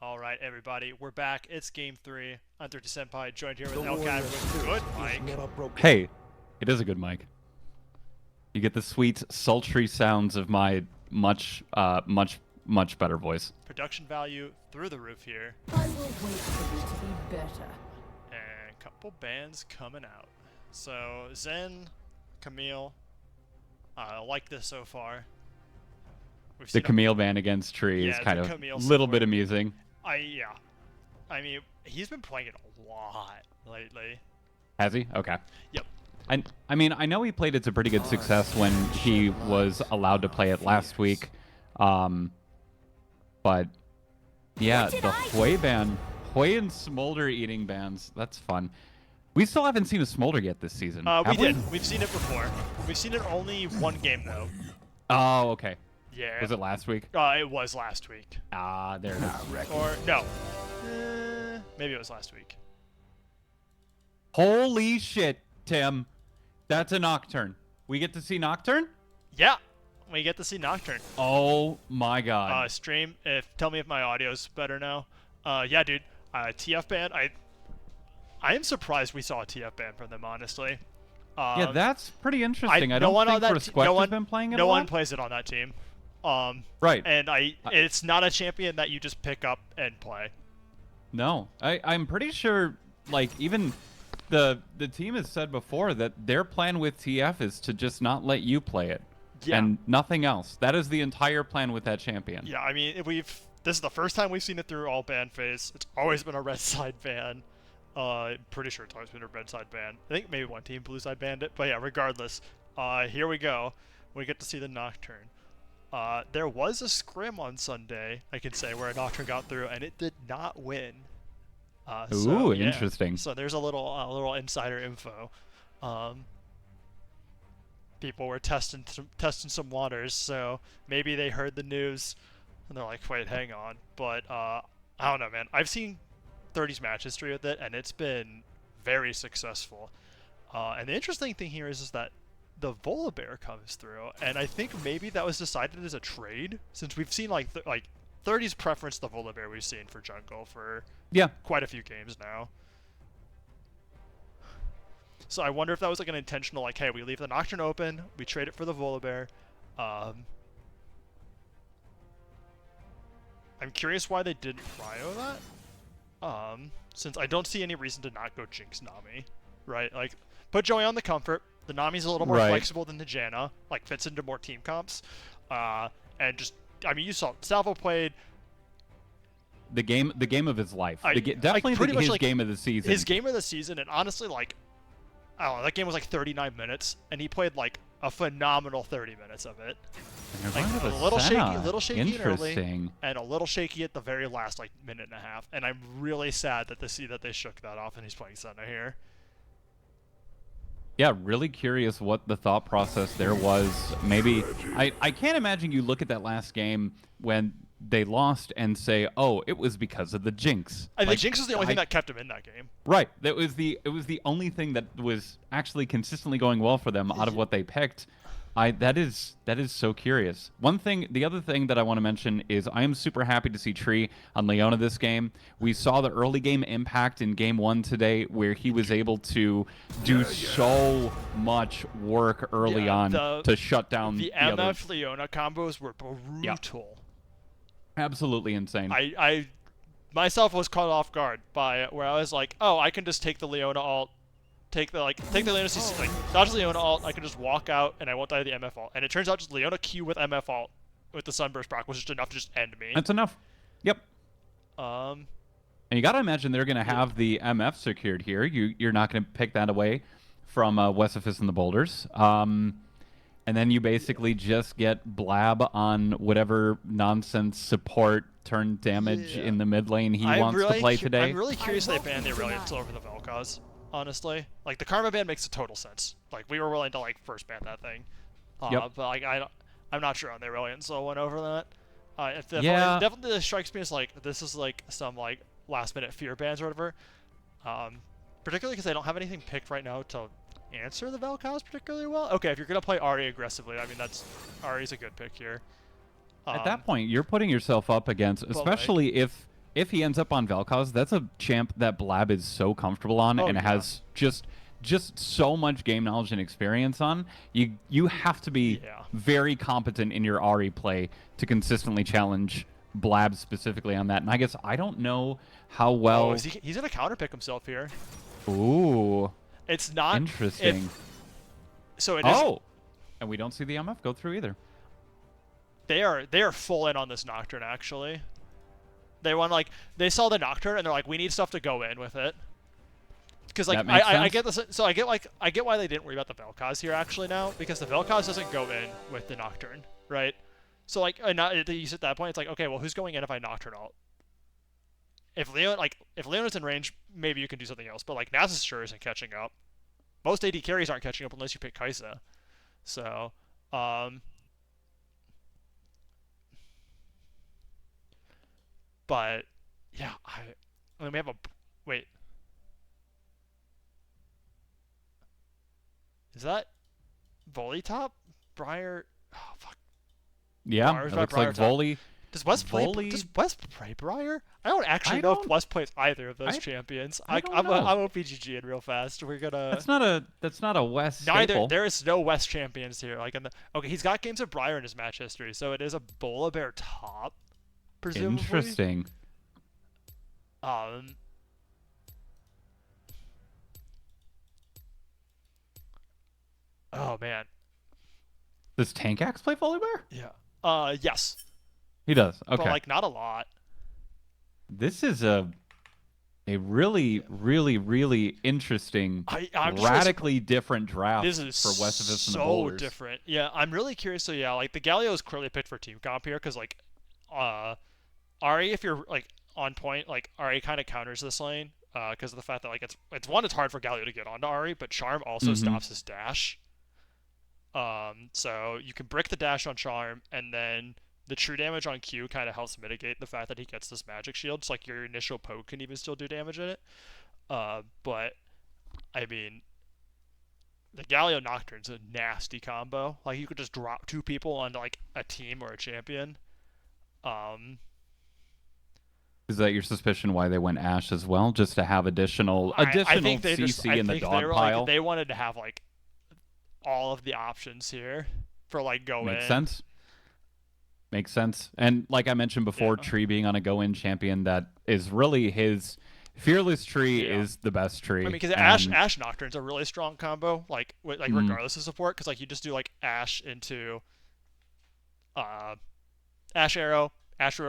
All right, everybody, we're back. It's Game 3. I'm 30 Senpai, joined here with Elcat with good mic. Hey, it is a good mic. You get the sweet, sultry sounds of my much better voice. Production value through the roof here. I will wait for you to be better. And a couple bands coming out. So, Zen, Camille, I like this so far. We've The seen Camille ban against Tree is Yeah, kind the of Camille a little support. bit amusing. I mean, he's been playing it a lot lately. Has he? Okay. Yep. I mean, I know he played it to pretty good success when he was allowed to play it last week. But yeah, the Hui ban, Hui and Smolder eating bans, that's fun. We still haven't seen a Smolder yet this season. We did. We've seen it before. We've seen it only one game, though. Oh, okay. Yeah. Was it last week? It was last week. Ah, there it is. Or, no. Maybe it was last week. Holy shit, Tim. That's a Nocturne. We get to see Nocturne? Yeah. We get to see Nocturne. Oh my god. Stream, tell me if my audio's better now. Yeah, dude. TF ban, I am surprised we saw a TF ban from them, honestly. Yeah, that's pretty interesting. I no don't one on think that Resquest has been playing it No a lot. one plays it on that team. Right. And it's not a champion that you just pick up and play. No. I'm pretty sure, like, even the team has said before that their plan with TF is to just not let you play it. Yeah. And nothing else. That is the entire plan with that champion. Yeah, I mean, this is the first time we've seen it through all ban phase. It's always been a red side ban. I'm pretty sure it's always been a red side ban. I think maybe one team blue side banned it, but yeah, regardless, here we go. We get to see the Nocturne. There was a scrim on Sunday, I can say, where a Nocturne got through, and it did not win. Ooh, yeah. interesting. So there's a little insider info. People were testing some waters, so maybe they heard the news, and they're like, wait, hang on. But I don't know, man. I've seen 30's match history with it, and it's been very successful. And the interesting thing here is that the Volibear comes through, and I think maybe that was decided as a trade, since we've seen like 30's preference the Volibear we've seen for jungle for quite a few games now. So I wonder if that was like an intentional, like, hey, we leave the Nocturne open, we trade it for the Volibear. I'm curious why they didn't cryo that. Since I don't see any reason to not go Jinx Nami, right? Like, put Joey on the Comfort. The Nami's a little more flexible than the Janna, like fits into more team comps. And just, I mean, you saw Salvo played the game of his life. Definitely his game of the season. His game of the season, and honestly, like, I don't know, that game was like 39 minutes, and he played like a phenomenal 30 minutes of it. Like a little shaky in early, and a little shaky at the very last like minute and a half. And I'm really sad that they shook that off, and he's playing Senna here. Yeah, really curious what the thought process there was. Maybe I can't imagine you look at that last game when they lost and say, "Oh, it was because of the Jinx." The Jinx was the only thing that kept him in that game. Right. It was the only thing that was actually consistently going well for them out of what they picked. That is so curious. The other thing that I want to mention is I am super happy to see Tree on Leona this game. We saw the early game impact in game 1 today, where he was able to do so much work early on to shut down the MF Leona combos were brutal. Yep. Absolutely insane. I myself was caught off guard by it, where I was like, oh, I can just take the Leona ult. Take the Leona CC, like, dodge the Leona ult, I can just walk out and I won't die to the MF ult. And it turns out just Leona Q with MF ult with the Sunburst proc was just enough to just end me. That's enough. Yep. And you gotta imagine they're gonna have the MF secured here. You're not gonna pick that away from Wesifis and the Boulders. And then you basically just get Blab on whatever nonsense support turn damage in the mid lane he wants to play today. I'm really curious they banned the Aurelion over the Vel'Koz. Honestly, like, the Karma ban makes a total sense. Like, we were willing to like first ban that thing, but like I'm not sure on the Aurelion, so I went over that. It definitely strikes me as like this is like some like last minute fear bans or whatever. Particularly because they don't have anything picked right now to answer the Vel'Koz particularly well. Okay, if you're gonna play Ahri aggressively, I mean Ahri's a good pick here. At that point, you're putting yourself up against, especially if if he ends up on Vel'Koz, that's a champ that Blab is so comfortable on Oh and yeah. has just so much game knowledge and experience on. You have to be Yeah. very competent in your Ari play to consistently challenge Blab specifically on that. And I guess I don't know how Oh, well. he's gonna counterpick himself here. Ooh, It's not interesting. so it is. Oh, and we don't see the MF go through either. They are full in on this Nocturne actually. They want they saw the Nocturne and they're like, we need stuff to go in with it. Because like That makes I sense. get this, so I get why they didn't worry about the Vel'Koz here actually now, because the Vel'Koz doesn't go in with the Nocturne, right? So like you at that point it's like, okay, well who's going in if I Nocturne ult? If Leon is in range, maybe you can do something else, but like Nasus sure isn't catching up. Most AD carries aren't catching up unless you pick Kai'Sa. So but yeah, I mean we have a wait. Is that Volley top? Briar? Oh fuck. Yeah, Briar's it by looks like Briar top. Volley. Does West play? Volley- Does West play Briar? I don't actually I know if don't- West plays either of those I- champions. I don't I'm know. a BGG in real fast. We're gonna. That's not a West Neither. staple. There is no West champions here. Like in the okay, he's got games of Briar in his match history, so it is a Bola Bear top, presumably. Interesting. Um. Oh man. Does Tankax play Volley Bear? Yeah. Yes. He does. Okay. But like not a lot. This is a really, really, really interesting, I'm just radically different draft This is for West of Us and the so Bowlers. different. Yeah, I'm really curious. So yeah, like the Galio is clearly picked for team comp here because like, Ari, if you're like on point, like Ari kind of counters this lane because of the fact that like it's hard for Galio to get onto Ari, but Charm also stops his dash. So you can brick the dash on Charm, and then the true damage on Q kind of helps mitigate the fact that he gets this magic shield. So like your initial poke can even still do damage in it. But I mean, the Galio Nocturne's a nasty combo. Like you could just drop two people onto like a team or a champion. Is that your suspicion why they went Ash as well, just to have additional I think they CC in the they dog were pile? like they wanted to have like all of the options here for like go Makes in. sense. Makes sense. And like I mentioned before, Yeah. Tree being on a go-in champion, that is really his fearless tree Yeah. is the best tree. I mean, because and- Ash Nocturne's a really strong combo, like regardless of support, because like you just do like Ash into Ash Arrow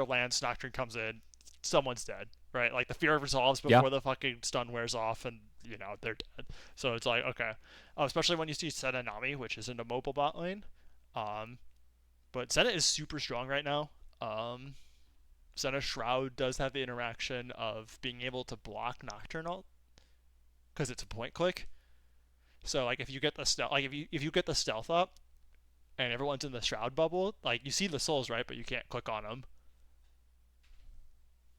lands, Nocturne comes in, someone's dead, right? Like the fear resolves before the fucking stun wears off, and you know they're dead. So it's like okay, especially when you see Senna Nami, which isn't a mobile bot lane. But Senna is super strong right now. Senna Shroud does have the interaction of being able to block Nocturne ult because it's a point click. So like if you get the stealth, like if you get the stealth up, and everyone's in the Shroud bubble, like you see the souls, right? But you can't click on them.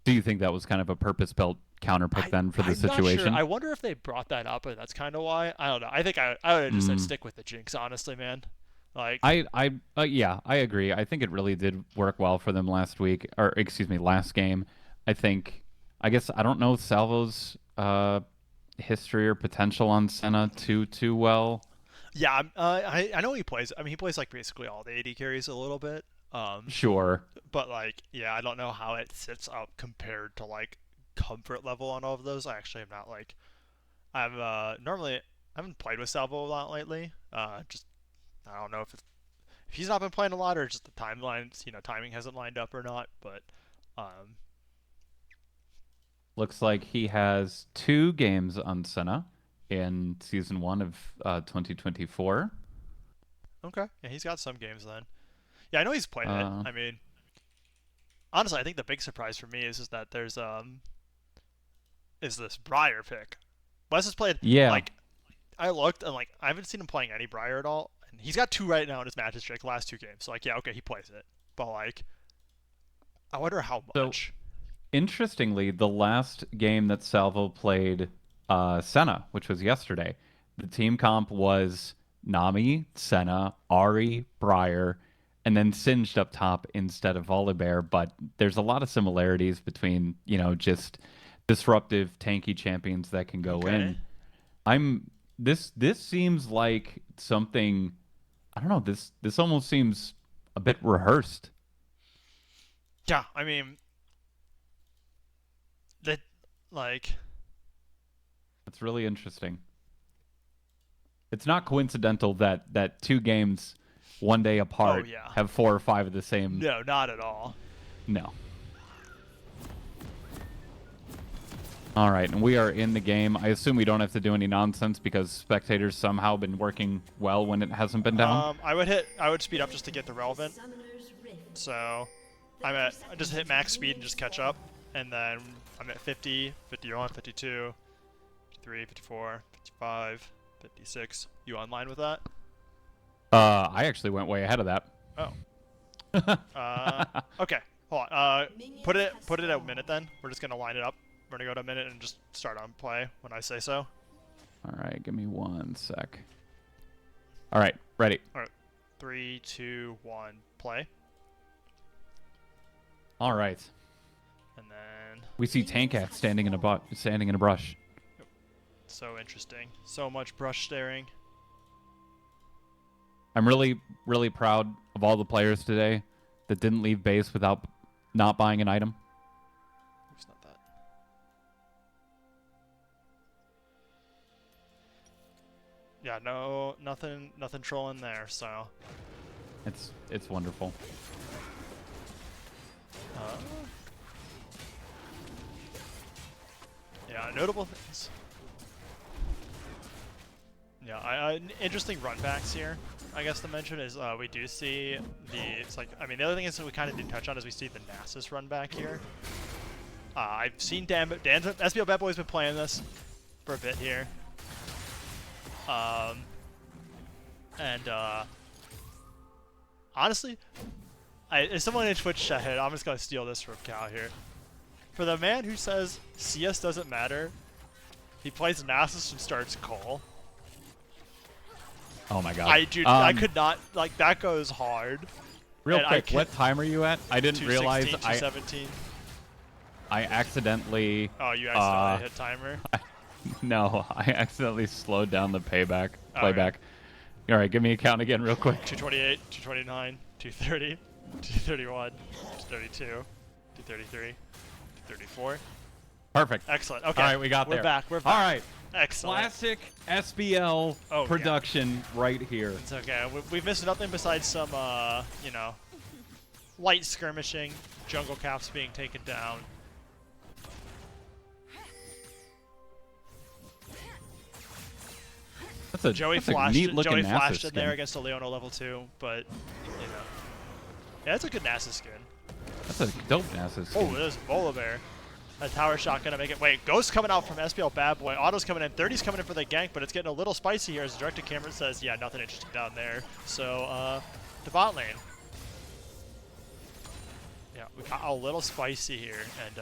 Do you think that was kind of a purpose-built counter pick then for the situation? Not sure. I wonder if they brought that up, and that's kind of why. I don't know. I think I would have just said stick with the Jinx, honestly, man. Like Yeah, I agree. I think it really did work well for them last week, or excuse me, last game. I guess I don't know Salvo's history or potential on Senna too well. yeah, I know he plays. I mean, he plays like basically all the AD carries a little bit. Sure. But like, yeah, I don't know how it sits up compared to like comfort level on all of those. I actually am not like, normally I haven't played with Salvo a lot lately. Just I don't know if he's not been playing a lot or just the timelines, timing hasn't lined up or not. But Looks like he has 2 games on Senna in season 1 of 2024. okay, yeah, he's got some games then. Yeah, I know he's played it. I mean, honestly, I think the big surprise for me is that there's is this Briar pick. Wes has played like I looked and like I haven't seen him playing any Briar at all. And he's got 2 right now in his match history, the last 2 games. So like yeah, okay, he plays it. But like I wonder how much. Interestingly, the last game that Salvo played Senna, which was yesterday, the team comp was Nami, Senna, Ari, Briar, and then Singed up top instead of Volibear. But there's a lot of similarities between, just disruptive, tanky champions that can go in. This seems like something, I don't know, this almost seems a bit rehearsed. Yeah, I mean, that, like, It's really interesting. It's not coincidental that 2 games 1 day apart yeah. have 4 or 5 of the same. no, not at all. No. All right, and we are in the game. I assume we don't have to do any nonsense because spectators somehow been working well when it hasn't been down. I would speed up just to get the relevant. So I just hit max speed and just catch up, and then I'm at 50, 51, 52, 53, 54, 55, 56. You online with that? I actually went way ahead of that. Oh. Okay. Hold on. Put it at a minute then. We're just gonna line it up. We're gonna go to a minute and just start on play when I say so. All right, give me 1 sec. All right, ready. All right. 3, 2, 1, play. All right. And then We see Tankat standing in a brush. so interesting. So much brush staring. I'm really, really proud of all the players today that didn't leave base without not buying an item. Oops, not that. Yeah, no, nothing trolling there. So. It's wonderful. Yeah, notable things. Yeah, interesting runbacks here. I guess to mention is we do see the other thing is that we kind of didn't touch on is we see the Nasus run back here. I've seen Dan's SBL Bad Boy's been playing this for a bit here. Honestly, as someone in Twitch chat, I'm just gonna steal this from Cal here. For the man who says CS doesn't matter, he plays Nasus and starts Cole. Oh my god. I could not, like, that goes hard. Real quick, what time are you at? I didn't realize 217. I accidentally. Oh, you accidentally hit timer? No, I accidentally slowed down the playback. Okay. All right, give me a count again real quick. 228, 229, 230, 231, 232, 233, 234. Perfect. Excellent. Okay. All right, we got there. We're back. All right. Excellent. Classic SBL production right here. It's okay. We've missed nothing besides some, light skirmishing, jungle caps being taken down. That's a neat looking Joey Nasus flashed in skin. there against a Leona level 2, but, Yeah, that's a good Nasus skin. That's a dope Nasus skin. Oh, there's Volibear. A tower shot gonna make it. Wait, Ghost coming out from SBL Bad Boy. Auto's coming in. 30's coming in for the gank, but it's getting a little spicy here as the director camera says, yeah, nothing interesting down there. So, the bot lane. Yeah, we got a little spicy here, and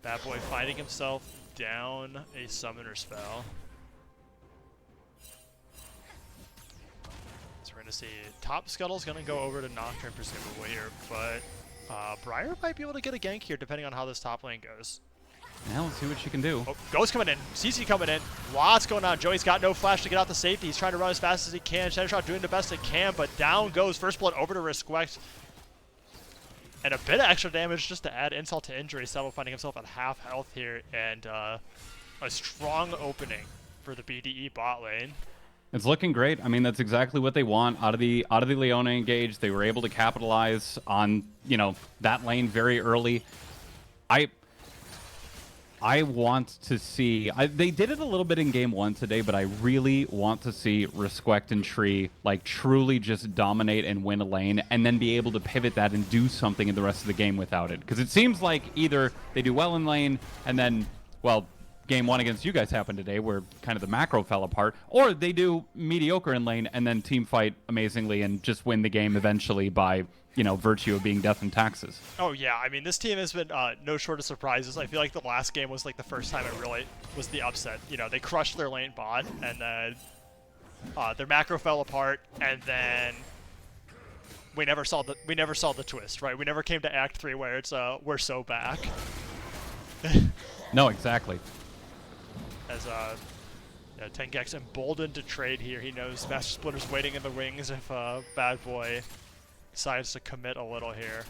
Bad Boy finding himself down a summoner spell. So we're gonna see top scuttle's gonna go over to Nocturne presumably here, but Briar might be able to get a gank here depending on how this top lane goes. Now let's see what she can do. Oh, Ghost coming in. CC coming in. Lots going on. Joey's got no flash to get out the safety. He's trying to run as fast as he can. Shattershot doing the best it can, but down goes First Blood over to Respect. And a bit of extra damage just to add insult to injury. Sebo finding himself at half health here, and a strong opening for the BDE bot lane. It's looking great. I mean, that's exactly what they want out of the Leona engage. They were able to capitalize on, that lane very early. I want to see. They did it a little bit in game 1 today, but I really want to see Respect and Tree truly just dominate and win a lane, and then be able to pivot that and do something in the rest of the game without it. Because it seems like either they do well in lane, and then, well, game 1 against you guys happened today, where kind of the macro fell apart, or they do mediocre in lane and then team fight amazingly and just win the game eventually by, virtue of being death and taxes. Oh yeah, I mean, this team has been no short of surprises. I feel like the last game was the first time it really was the upset. They crushed their lane bot, and then their macro fell apart, and then we never saw the twist, right? We never came to Act 3 where it's we're so back. No, exactly. As yeah, Tengex emboldened to trade here. He knows Master Splinter's waiting in the wings if Bad Boy decides to commit a little here.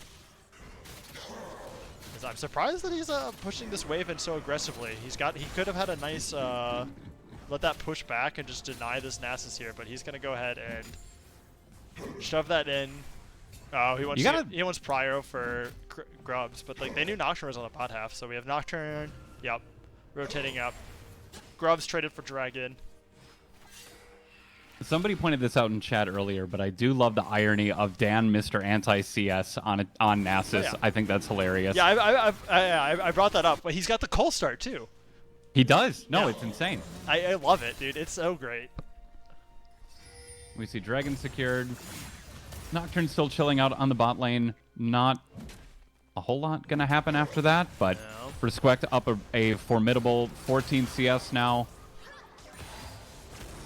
As I'm surprised that he's pushing this wave in so aggressively. He could have had a nice let that push back and just deny this Nasus here, but he's gonna go ahead and shove that in. Oh, he wants Prio for Grubs, but like they knew Nocturne was on the bot half, so we have Nocturne. Yep, rotating up. Grubs traded for Dragon. Somebody pointed this out in chat earlier, but I do love the irony of Dan, Mr. Anti-CS on Nasus. Oh, yeah. I think that's hilarious. Yeah, I brought that up, but he's got the Cold Start too. He does. No, Yeah. it's insane. I love it, dude. It's so great. We see Dragon secured. Nocturne still chilling out on the bot lane. Not a whole lot going to happen after that, but No. Resquect up a formidable 14 CS now.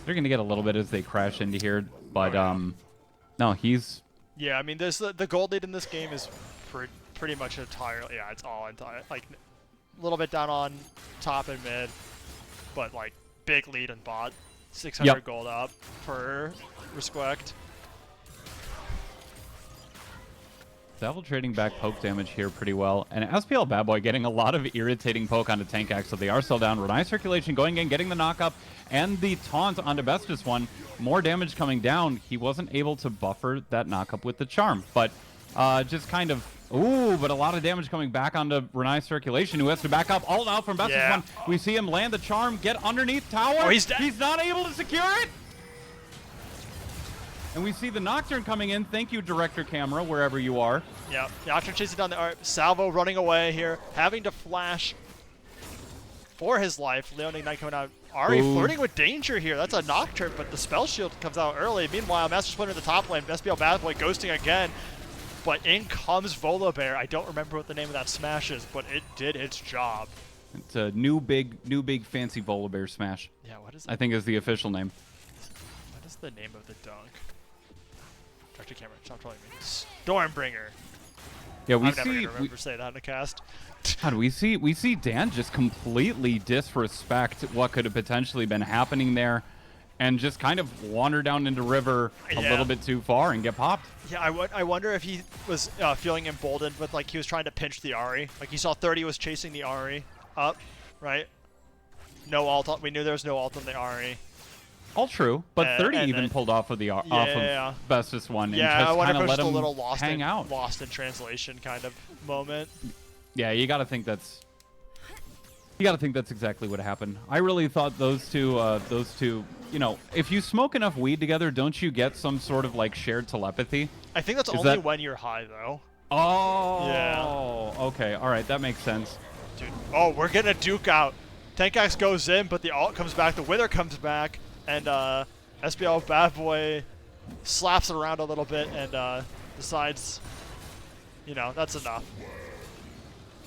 They're going to get a little bit as they crash into here, but no, he's... Yeah, I mean, the gold lead in this game is pretty much entirely, yeah, it's all entire, like, a little bit down on top and mid, but, like, big lead in bot. 600 gold up for Resquect. Savile trading back poke damage here pretty well. And SBL Bad Boy getting a lot of irritating poke onto Tankax, so they are still down. Renai circulation going in, getting the knock up, and the taunt onto Bestus one. More damage coming down. He wasn't able to buffer that knock up with the charm, but just kind of... Ooh, but a lot of damage coming back onto Renai circulation, who has to back up. All out from Bestus one. We see him land the charm, get underneath tower. Oh, he's dead. He's not able to secure it. And we see the Nocturne coming in. Thank you, Director Camera, wherever you are. Yeah, Nocturne chasing down the Art. Salvo running away here, having to flash for his life. Leoning Knight coming out. Ari flirting with danger here. That's a Nocturne, but the spell shield comes out early. Meanwhile, Master Splinter in the top lane. SBL Bad Boy ghosting again. But in comes Volibear. I don't remember what the name of that smash is, but it did its job. It's a new big fancy Volibear smash. Yeah, what is it? I think is the official name. What is the name of the dunk? Director Camera, stop trolling me. Stormbringer. Yeah, we I'm never see. gonna remember to say that in a cast. God, we see Dan just completely disrespect what could have potentially been happening there, and just kind of wander down into river a little bit too far and get popped. Yeah, I wonder if he was feeling emboldened with, like, he was trying to pinch the Ahri. Like, he saw 30 was chasing the Ahri up, right? No ult. We knew there was no ult on the Ahri. All true, but 30 and even then, pulled off of the off of Bestus one, and yeah, I just wonder kind if of it let was him a little lost in translation kind of moment. Yeah, you got to think that's exactly what happened. I really thought those two, you know, if you smoke enough weed together, don't you get some sort of like shared telepathy? I think that's only when you're high, though. Oh. Yeah. Okay. All right. That makes sense. Dude. Oh, we're getting a Duke out. Tankax goes in, but the ult comes back. The Wither comes back, and SBL Bad Boy slaps it around a little bit and decides, you know, that's enough.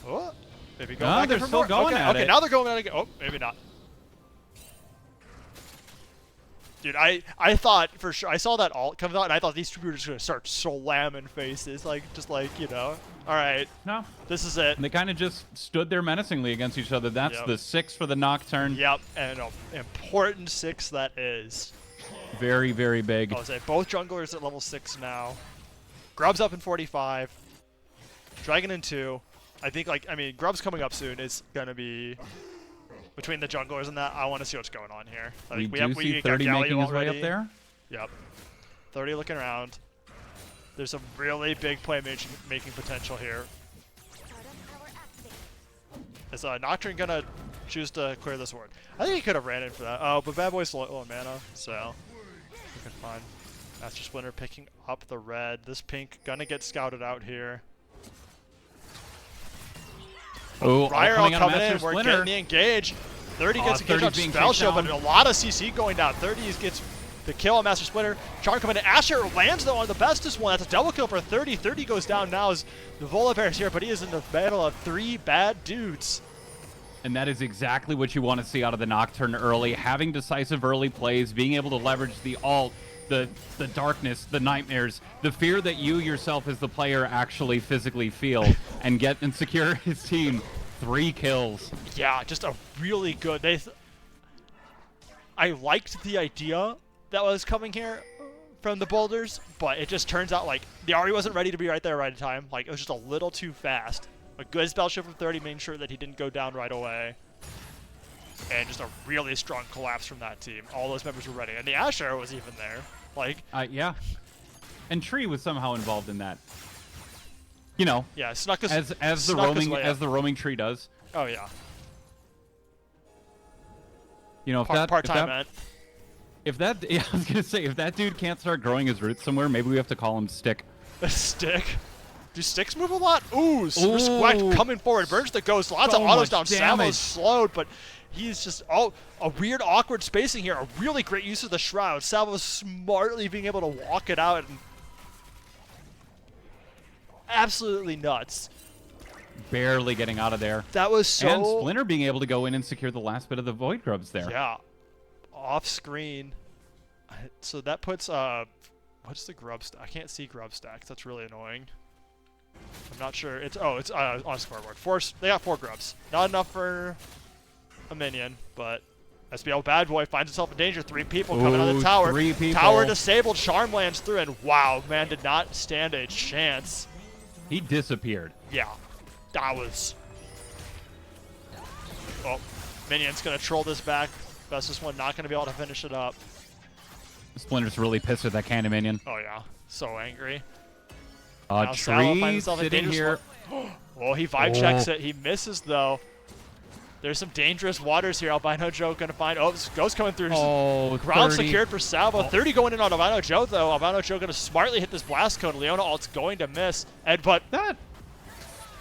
Oh, maybe go back they're in for still more. going at okay, it. now they're going at it again. Oh, maybe not. Dude, I thought for sure, I saw that ult come out, and I thought these two were just going to start slamming faces, just like, you know, all right, No. this is it. And they kind of just stood there menacingly against each other. That's the 6 for the Nocturne. Yep, and an important 6 that is. Very, very big. I was say both junglers at level 6 now. Grub's up in 45. Dragon in 2. I think, like, I mean, Grub's coming up soon. It's going to be between the junglers and that. I want to see what's going on here. Like, we do see 30 making his way up there. Yep. 30 looking around. There's some really big play making potential here. Is Nocturne going to choose to clear this ward? I think he could have ran in for that. Oh, but Bad Boy's low on mana, so looking fine. Master Splinter picking up the red. This pink gonna get scouted out here. Oh, Ryer all coming in. We're Splinter. getting the engage. 30 gets engaged 30's on being Spell kicked Shield, but down. a lot of CC going down. 30 gets the kill on Master Splinter. Charm coming in. Asher lands though on the bestest one. That's a double kill for 30. 30 goes down now as the Volibear is here, but he is in the battle of 3 bad dudes. And that is exactly what you want to see out of the Nocturne early. Having decisive early plays, being able to leverage the ult, the darkness, the nightmares, the fear that you yourself as the player actually physically feel, and get and secure his team 3 kills. Yeah, just a really good. I liked the idea that was coming here from the boulders, but it just turns out like the Ari wasn't ready to be right there right in time. Like it was just a little too fast. A good spell shift from 30, making sure that he didn't go down right away. And just a really strong collapse from that team. All those members were ready, and the Ash Arrow was even there. Like, yeah. And Tree was somehow involved in that. You know, yeah, snuck us as the roaming Tree does. Oh yeah. You know, Part-time, man. Yeah, I was gonna say, if that dude can't start growing his roots somewhere, maybe we have to call him Stick. Stick. Do sticks move a lot? Ooh, Respect coming forward. Burns the Ghost. Lots of autos down. Savo's slowed, but he's just a weird, awkward spacing here. A really great use of the Shroud. Savo's smartly being able to walk it out. And absolutely nuts. Barely getting out of there. That was so... And Splinter being able to go in and secure the last bit of the Void Grubs there. Yeah. Off screen. So that puts... what's the grub stack? I can't see grub stacks. That's really annoying. I'm not sure. It's on scoreboard. They got 4 grubs. Not enough for a minion, but SBL Bad Boy finds himself in danger. 3 people coming on the tower. 3 people. Tower disabled. Charm lands through, and wow, man did not stand a chance. He disappeared. Yeah, that was... Oh, Minion's going to troll this back. Bestest one not going to be able to finish it up. Splinter's really pissed with that cannon minion. Oh yeah, so angry. Tree sitting here. Oh, he vibe checks it. He misses though. There's some dangerous waters here. Albino Joe gonna find. Oh, Ghost coming through. Oh, ground 30. secured for Salvo. 30 going in on Albino Joe though. Albino Joe gonna smartly hit this blast cone. Leona ult's going to miss. And but that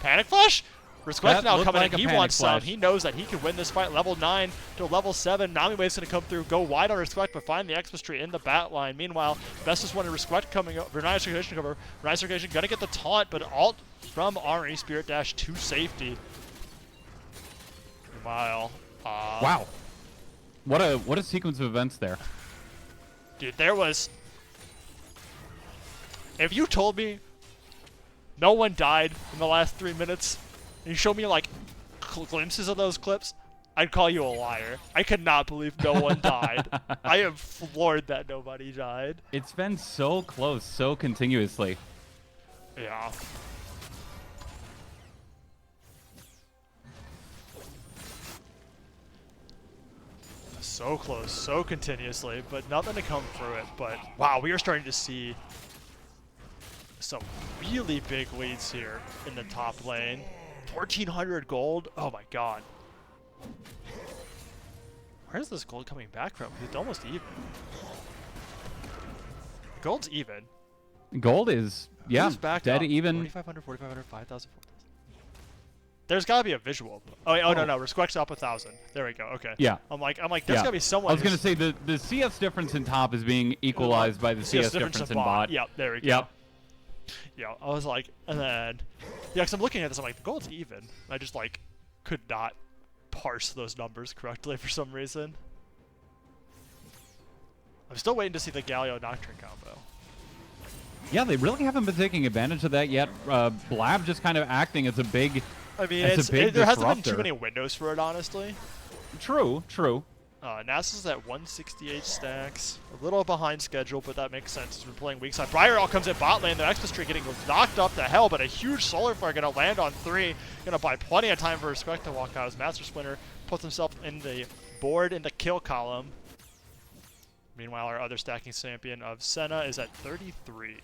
panic flash. Respect now coming like in. He wants some. He knows that he can win this fight. Level 9 to level 7. Nami Wave's going to come through, go wide on Respect, but find the Xmas tree in the bat line. Meanwhile, Bestest one and Respect coming over. Renaya Circulation cover. Renaya Circulation going to get the taunt, but alt from Ari. Spirit Dash to safety. Meanwhile, wow. What a sequence of events there. Dude, there was... If you told me no one died in the last 3 minutes, and you show me like glimpses of those clips, I'd call you a liar. I could not believe no one died. I am floored that nobody died. It's been so close, so continuously. Yeah. So close, so continuously, but nothing to come through it. But wow, we are starting to see some really big leads here in the top lane. 1,400 gold. Oh my god. Where's this gold coming back from? It's almost even. Gold's even. Gold is, yeah, back dead up. even. 4,500, 4,500, 5,000, 4,000. There's gotta be a visual. Oh, no, Respect's up 1,000. There we go. Okay. Yeah. I'm like, there's gotta be someone. I was gonna say the CS difference in top is being equalized by the CS difference in bot. Yep. There we go. Yep. Yeah, I was like, and then, yeah, because I'm looking at this, I'm like, the gold's even. I just, like, could not parse those numbers correctly for some reason. I'm still waiting to see the Galio Nocturne combo. Yeah, they really haven't been taking advantage of that yet. Blab just kind of acting as a big, I mean, disruptor. there hasn't been too many windows for it, honestly. True. NASA's at 168 stacks. A little behind schedule, but that makes sense. He's been playing weak side. Briarall comes in bot lane. The Xmas tree getting knocked up to hell, but a huge solar flare going to land on 3. Going to buy plenty of time for Respect to walk out as Master Splinter puts himself in the board in the kill column. Meanwhile, our other stacking champion of Senna is at 33.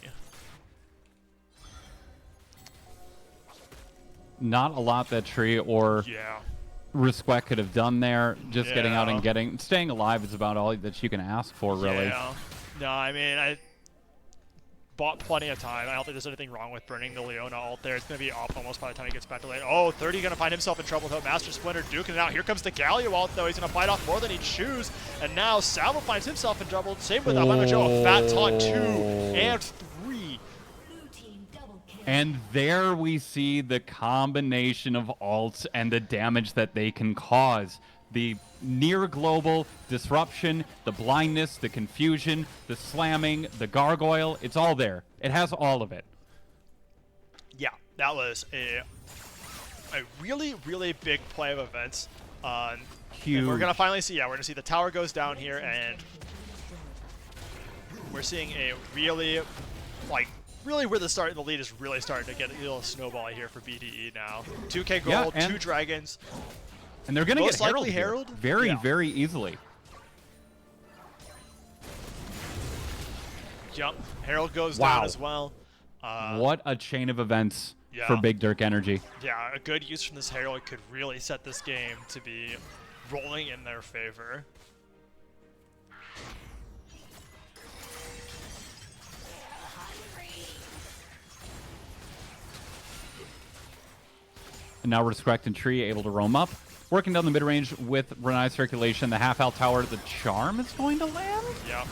Not a lot that Tree or Respect could have done there. Just getting out and staying alive is about all that you can ask for, really. Yeah. No, I mean, I bought plenty of time. I don't think there's anything wrong with burning the Leona ult there. It's going to be off almost by the time he gets back to lane. Oh, 30 going to find himself in trouble without Master Splinter duking it out. Here comes the Galio ult, though. He's going to bite off more than he'd choose. And now Salvo finds himself in trouble. Same with Albino Joe. A fat taunt 2 and 3. Blue team double kill. And there we see the combination of ults and the damage that they can cause. The near global disruption, the blindness, the confusion, the slamming, the gargoyle, it's all there. It has all of it. Yeah, that was a really, really big play of events. Huge. And we're going to finally see, we're going to see the tower goes down here, and we're seeing a really, really where the lead is really starting to get a little snowball here for BDE now. 2k gold, Yeah, 2 dragons. And they're going to get Most likely Herald Herald? very, Yeah. very easily. Yep, Herald goes Wow. down as well. What a chain of events Yeah. for Big Dirk Energy. Yeah, a good use from this Herald could really set this game to be rolling in their favor. And now Respect and Tree able to roam up. Working down the mid-range with Renai's circulation. The half-health tower, the charm is going to land? Yeah.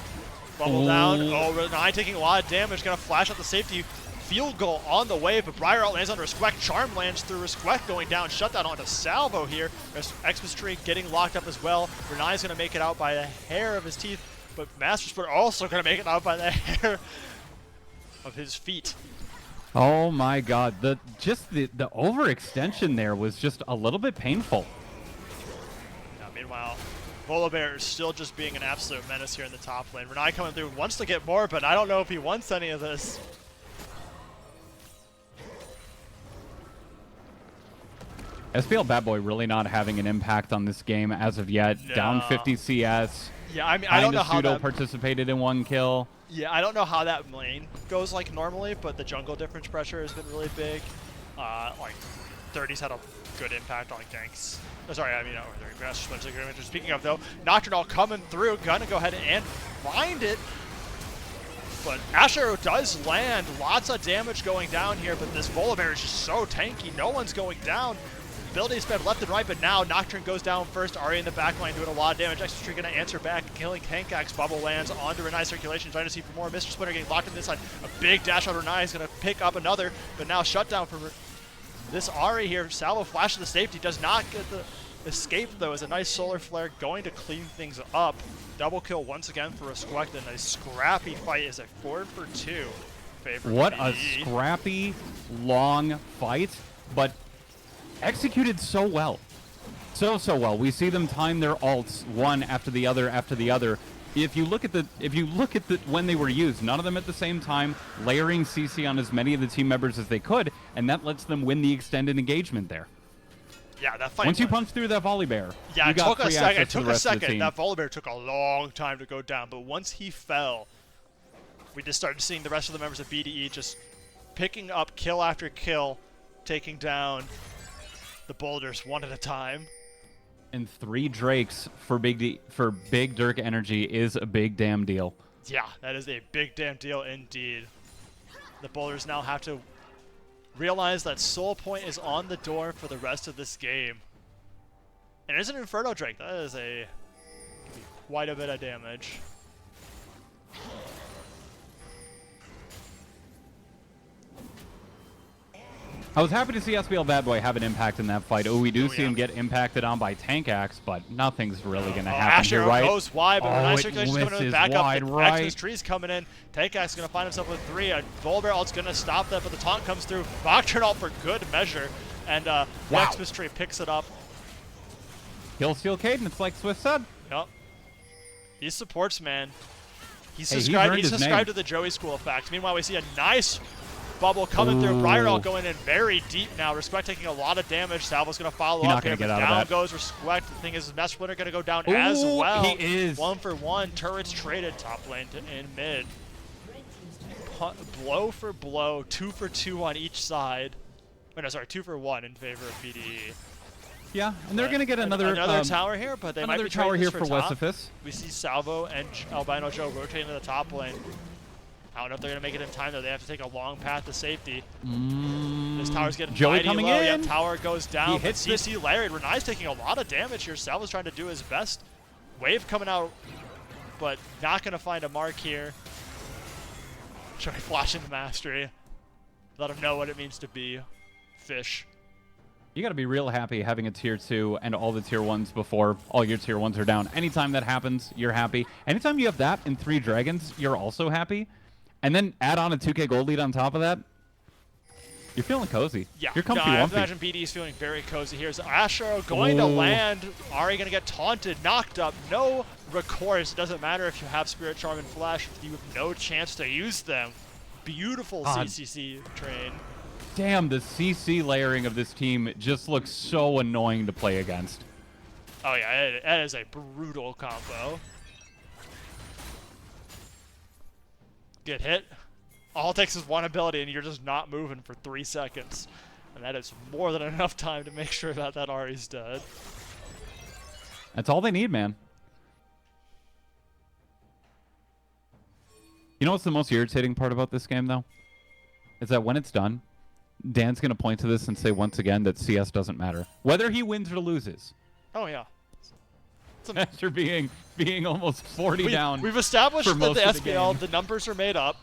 Bubble down. Oh, Renai taking a lot of damage. Gonna flash out the safety. Field goal on the way, but Briar lands on Respect. Charm lands through Respect going down. Shutdown onto Salvo here. Xmas Tree getting locked up as well. Renai's gonna make it out by the hair of his teeth, but Master Split also gonna make it out by the hair of his feet. Oh my god, the overextension there was just a little bit painful. Now, meanwhile, Volibear is still just being an absolute menace here in the top lane. Renai coming through, wants to get more, but I don't know if he wants any of this. SBL Bad Boy really not having an impact on this game as of yet. No. Down 50 CS. Yeah, I mean, I don't know how Pseudo that. participated in 1 kill. Yeah, I don't know how that lane goes like normally, but the jungle difference pressure has been really big. Like 30's had a good impact on ganks. Oh, sorry, I mean, speaking of though, Nocturnal coming through, gonna go ahead and find it. But Ash Arrow does land, lots of damage going down here, but this Volibear is just so tanky, no one's going down. Ability sped left and right, but now Nocturne goes down first. Ari in the back line doing a lot of damage. Xmas Tree gonna answer back, killing Tank Axe. Bubble lands onto Renai's circulation, trying to see for more. Mr. Splinter getting locked on this side. A big dash on Renai is gonna pick up another, but now shutdown for this Ari here. Salvo flash to the safety, does not get the escape though, as a nice solar flare going to clean things up. Double kill once again for Respect, and a scrappy fight is a 4-for-2 favor. What a BDE. scrappy, long fight, but executed so well. So well. We see them time their ults one after the other after the other. If you look at the when they were used, none of them at the same time, layering CC on as many of the team members as they could, and that lets them win the extended engagement there. Yeah, that fight. Once you punch through that Volibear, Yeah, you it got took a free second. access It to the took a rest of the second. team. That Volibear took a long time to go down, but once he fell, we just started seeing the rest of the members of BDE just picking up kill after kill, taking down the boulders one at a time. And 3 Drakes for Big Dirk Energy is a big damn deal. Yeah, that is a big damn deal indeed. The boulders now have to realize that Soul Point is on the door for the rest of this game. And there's an Inferno Drake. That is quite a bit of damage. I was happy to see SBL Bad Boy have an impact in that fight. Oh, we do see yeah. him get impacted on by Tank Axe, but nothing's really going to happen Ash here, Arrow right? goes wide, but Renai it Circulation's coming in misses back wide, up. right. Xmas Tree's coming in. Tank Axe going to find himself with 3. Volibear ult's going to stop that, but the taunt comes through. Nocturne ult for good measure, and Wow. Xmas Tree picks it up. Kill Steal Cadence, like Swift said. Yep. He supports, man. He's Hey, he's subscribed, earned he's his subscribed name. to the Joey School effect. Meanwhile, we see a nice bubble coming through. Briar ult going in very deep now. Respect taking a lot of damage. Salvo's going to follow He's up not gonna here, get but out of down that. goes Respect. The thing is, Master Splinter going to go down as Ooh, well. he is. 1 for 1. Turrets traded top lane in mid. Blow for blow. 2 for 2 on each side. Oh, no, sorry, 2 for 1 in favor of BDE. Yeah, and they're going to get another tower here, but they might another be trading tower this here for top. Wesifus. We see Salvo and Albino Joe rotating to the top lane. I don't know if they're going to make it in time, though. They have to take a long path to safety. This tower's getting Joey mighty coming low. in. Yep, tower goes down. He But hits CC Larry. Renai's taking a lot of damage here. Salvo's trying to do his best. Wave coming out, but not going to find a mark here. Joey flashing the mastery. Let them know what it means to be fish. You got to be real happy having a tier 2 and all the tier 1s before all your tier 1s are down. Anytime that happens, you're happy. Anytime you have that and 3 dragons, you're also happy. And then add on a 2K gold lead on top of that, you're feeling cozy. Yeah, You're comfy. I imagine BDE is feeling very cozy. Here's Astro going to land. Ari going to get taunted, knocked up. No recourse. It doesn't matter if you have Spirit Charm and Flash. You have no chance to use them. Beautiful CCC train. Damn, the CC layering of this team just looks so annoying to play against. Oh yeah, that is a brutal combo. Get hit. All it takes is one ability and you're just not moving for 3 seconds. And that is more than enough time to make sure that that Ari's dead. That's all they need, man. You know what's the most irritating part about this game, though? Is that when it's done, Dan's going to point to this and say once again that CS doesn't matter. Whether he wins or loses. Oh, yeah. After being almost 40 down. We've established for that most the of the SBL, game. the numbers are made up.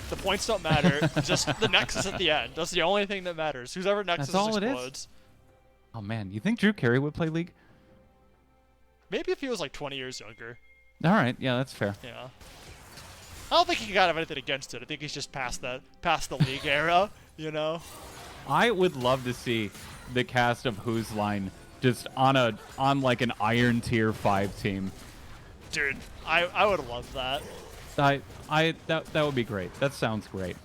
The points don't matter. Just the Nexus at the end. That's the only thing that matters. Whoever Nexus all it is. explodes. Oh, man. You think Drew Carey would play League? Maybe if he was like 20 years younger. All right. Yeah, that's fair. Yeah. I don't think he got anything against it. I think he's just past the League era, you know? I would love to see the cast of Who's Line just on like an Iron Tier 5 team. Dude, I would love that. That would be great. That sounds great.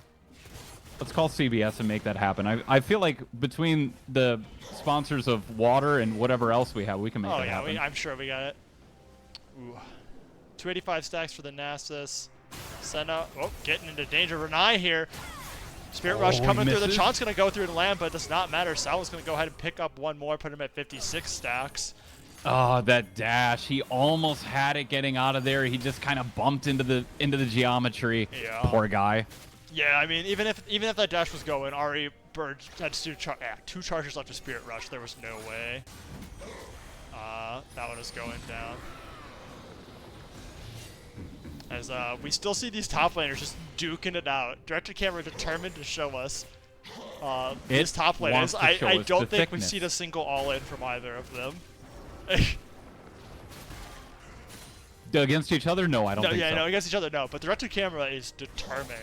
Let's call CBS and make that happen. I feel like between the sponsors of water and whatever else we have, we can make that happen. Oh yeah, I'm sure we got it. Ooh. 285 stacks for the Nasus. Senna, getting into danger. Renai here. Spirit Rush coming through. The Chaunt's going to go through and land, but it does not matter. Sal's going to go ahead and pick up one more, put him at 56 stacks. Oh, that dash. He almost had it getting out of there. He just kind of bumped into the geometry. Yeah. Poor guy. Yeah, I mean, even if that dash was going, Ari Bird had 2 charges left of Spirit Rush. There was no way. That one is going down. As we still see these top laners just duking it out. Director camera determined to show us these top laners. I don't think we've seen a single all-in from either of them. Against each other? No, I don't think so. No, against each other, no. But Director camera is determined.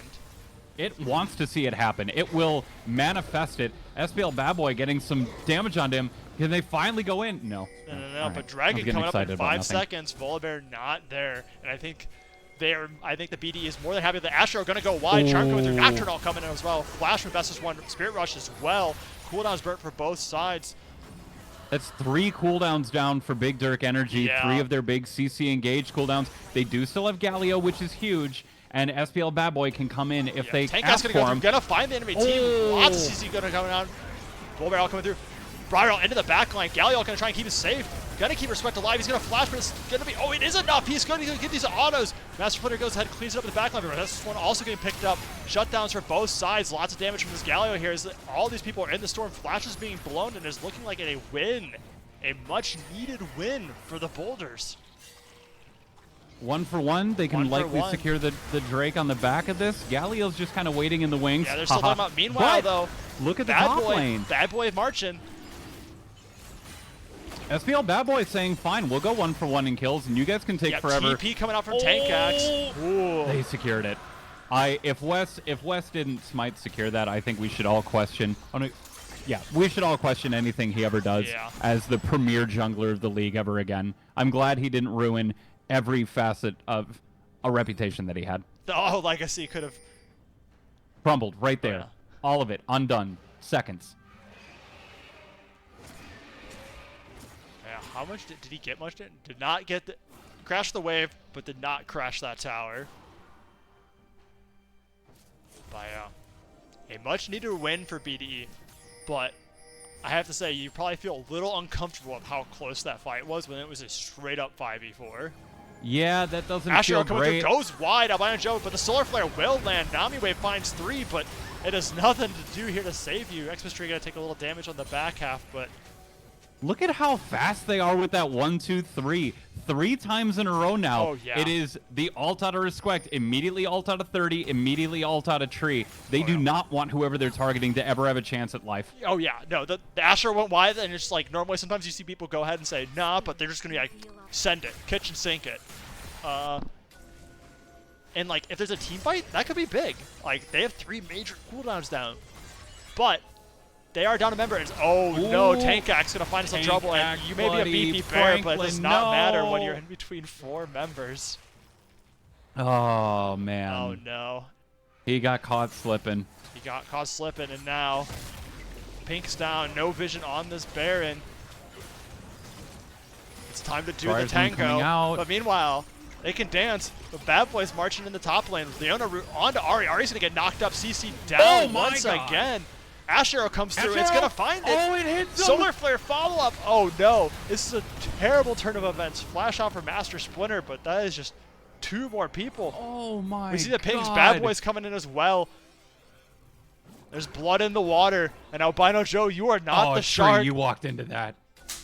It wants to see it happen. It will manifest it. SBL Bad Boy getting some damage on him. Can they finally go in? No. No. But Dragon coming up in 5 seconds. Volibear not there. And I think the BDE is more than happy. The Astro are going to go wide. Charm going through. Nocturnal coming in as well. Flash from Best is 1. Spirit Rush as well. Cooldown's burnt for both sides. That's 3 cooldowns down for Big Dirk Energy. Yeah. 3 of their big CC engaged cooldowns. They do still have Galio, which is huge. And SBL Bad Boy can come in if they ask for him. Gonna find the enemy team. Lots of CC gonna come down. Volibear all coming through. Briar into the back line. Galio gonna try and keep it safe. Gonna keep Respect alive. He's gonna flash, but it's gonna be. Oh, it is enough. He's gonna get these autos. Master Splitter goes ahead and cleans it up in the back line. But this one also getting picked up. Shutdowns for both sides. Lots of damage from this Galio here. As all these people are in the storm. Flash is being blown and is looking like a win. A much needed win for the Boulders. 1 for 1. They can likely secure the Drake on the back of this. Galio's just kind of waiting in the wings. Yeah, they're still talking about. Meanwhile, though, look at the top lane. Bad Boy marching. SBL Bad Boy is saying, fine, we'll go 1 for 1 in kills, and you guys can take forever. TP coming out from Tankax. Ooh. They secured it. If Wes didn't smite secure that, I think we should all question. Yeah, we should all question anything he ever does as the premier jungler of the league ever again. I'm glad he didn't ruin every facet of a reputation that he had. Oh, legacy could have crumbled right there. Yeah. All of it undone. Seconds. Yeah, how much did he get? Much did not get the crash the wave, but did not crash that tower. But a much needed win for BDE, but I have to say you probably feel a little uncomfortable with how close that fight was when it was a straight up 5v4. Yeah, that doesn't Astro feel great. Goes wide, Albino Joe, but the Solar Flare will land. Nami Wave finds 3, but it has nothing to do here to save you. Xmas Tree going to take a little damage on the back half, but Look at how fast they are with that 1, 2, 3. 3 times in a row now. Oh, yeah. It is the alt out of Respect, immediately alt out of 30, immediately alt out of Tree. They do not want whoever they're targeting to ever have a chance at life. Oh, yeah. No, the Asher went wide, and it's like, normally sometimes you see people go ahead and say, nah, but they're just going to be like, send it, kitchen sink it. And, like, if there's a team fight, that could be big. Like, they have 3 major cooldowns down. But they are down a member. Oh, no, Tank Axe going to find us in trouble. And you may be a BP Bear, but it does not matter when you're in between 4 members. Oh, man. Oh, no. He got caught slipping. He got caught slipping, and now Pink's down. No vision on this Baron. It's time to do the tango. But meanwhile, they can dance. The Bad Boys marching in the top lane. Leona onto Ari. Ari's going to get knocked up. CC down once again. Ash Arrow comes through. It's going to find it. Oh, it hits him. Solar Flare follow-up. Oh, no. This is a terrible turn of events. Flash out for Master Splinter, but that is just 2 more people. Oh, my God. We see the Pink's Bad Boys coming in as well. There's blood in the water. And Albino Joe, you are not the shark. You walked into that.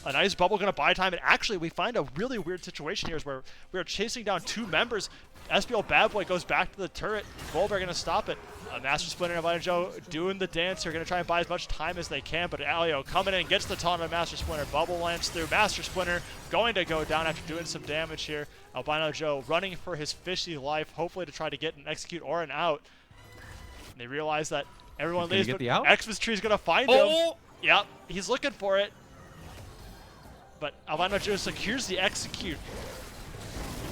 A nice bubble going to buy time, and actually we find a really weird situation here is where we are chasing down 2 members. SBL Bad Boy goes back to the turret. Volbear going to stop it. Master Splinter and Albino Joe doing the dance. They're going to try and buy as much time as they can, but Alio coming in, gets the taunt on Master Splinter. Bubble lands through. Master Splinter going to go down after doing some damage here. Albino Joe running for his fishy life, hopefully to try to get an execute or an out. And they realize that everyone leaves, but Xmas Tree's going to find him. Yep, he's looking for it. But Albino Joe secures the execute.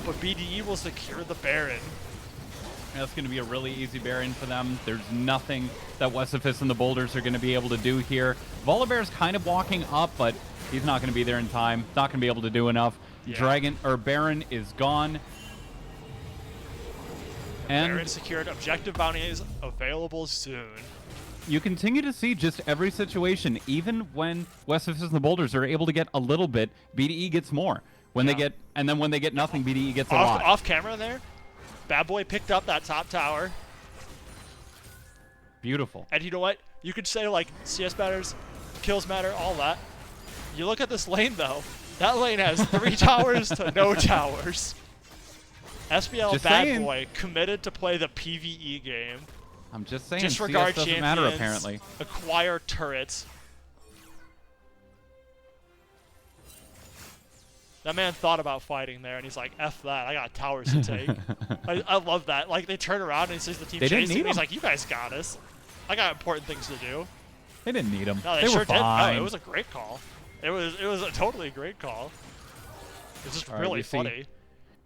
But BDE will secure the Baron. That's going to be a really easy Baron for them. There's nothing that Wesifus and the Boulders are going to be able to do here. Volibear's kind of walking up, but he's not going to be there in time. Not going to be able to do enough. Yeah. Baron is gone. And Baron secured. Objective bounties available soon. You continue to see just every situation, even when Wesifus and the Boulders are able to get a little bit, BDE gets more. When they get, and then when they get nothing, BDE gets a lot. Off camera there, Bad Boy picked up that top tower. Beautiful. And you know what? You could say like CS matters, kills matter, all that. You look at this lane though. That lane has 3 towers to no towers. SBL just Bad saying. Boy committed to play the PvE game. I'm just saying, Disregard CS doesn't matter apparently. Acquire turrets. That man thought about fighting there, and he's like, F that, I got towers to take. I love that. Like, they turn around and he sees the team chasing him. He's like, you guys got us. I got important things to do. They didn't need him. No, they sure did. No, it was a great call. It was a totally great call. It's just really funny.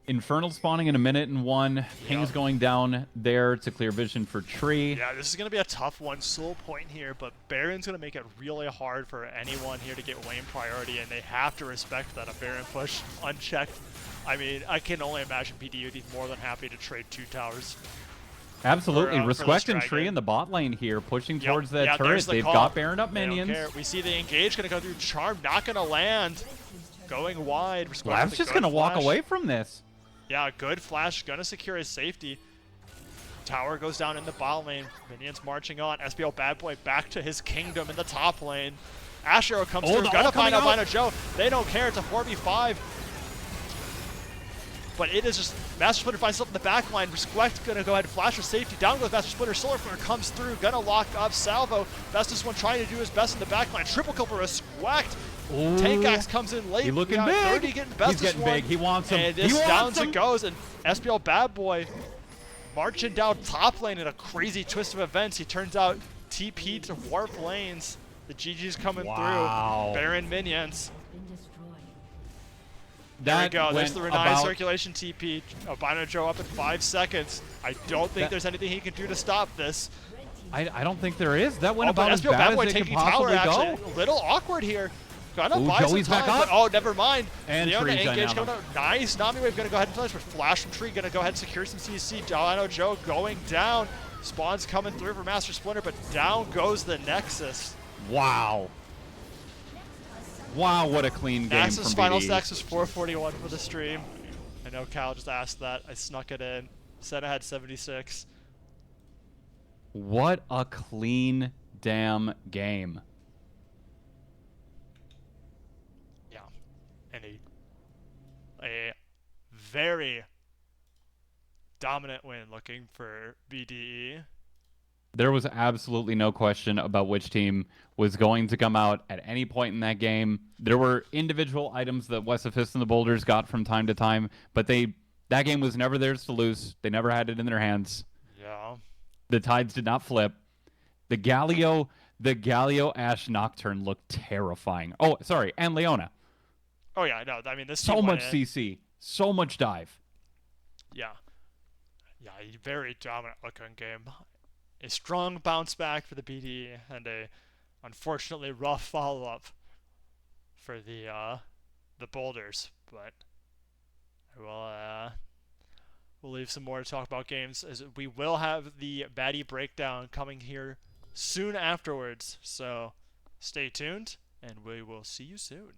Infernal spawning in 1:01. Ping's going down there to clear vision for Tree. Yeah, this is going to be a tough one. Soul point here, but Baron's going to make it really hard for anyone here to get lane priority, and they have to respect that a Baron push unchecked. I mean, I can only imagine BDE would be more than happy to trade 2 towers. Absolutely. Respect and Tree in the bot lane here, pushing towards that turret. They've got Baron up minions. We see the engage going to go through Charm, not going to land. Going wide. Lab's just going to walk away from this. Yeah, good flash, gonna secure his safety. Tower goes down in the bot lane. Minions marching on. SBL Bad Boy back to his kingdom in the top lane. Ash Arrow comes through, gonna find Albino Joe. They don't care, it's a 4v5. But it is just, Master Splinter finds himself in the back line. Respect gonna go ahead and flash for safety. Down goes Master Splinter. Solar Flare comes through, gonna lock up Salvo. Bestest one trying to do his best in the back line. Triple kill for Respect. Tank Axe comes in late. He's looking big. 30 getting Bestest He's getting big. He wants him. And this down it goes, and SBL Bad Boy marching down top lane in a crazy twist of events. He turns out TP to warp lanes. The GG's coming through. Baron minions. There we go. There's the Renai circulation TP. Albino Joe up in 5 seconds. I don't think there's anything he can do to stop this. I don't think there is. That went about as SBL bad Bad as it could tower, possibly go. A little awkward here. Gonna buy Joey's some time, back up. but, oh, never mind. And Leona Tree's engage dynamo. coming out. Nice. Nami Wave gonna go ahead and flash, but Flash from Tree gonna go ahead and secure some CC. Albino Joe going down. Spawns coming through for Master Splinter, but down goes the Nexus. Wow. Wow, what a clean game Nexus from final BDE. stacks was 441 for the stream. I know Cal just asked that. I snuck it in. Said I had 76. What a clean damn game. and a very dominant win looking for BDE. There was absolutely no question about which team was going to come out at any point in that game. There were individual items that West Fist and the Boulders got from time to time, but that game was never theirs to lose. They never had it in their hands. Yeah. The tides did not flip. The Galio Ash Nocturne looked terrifying. Oh, sorry, and Leona. Oh yeah, no, I mean this So team went much in. CC, so much dive. Yeah. Yeah, a very dominant looking game. A strong bounce back for the BDE and a unfortunately rough follow up for the Boulders, but we'll leave some more to talk about games as we will have the baddie breakdown coming here soon afterwards. So stay tuned and we will see you soon.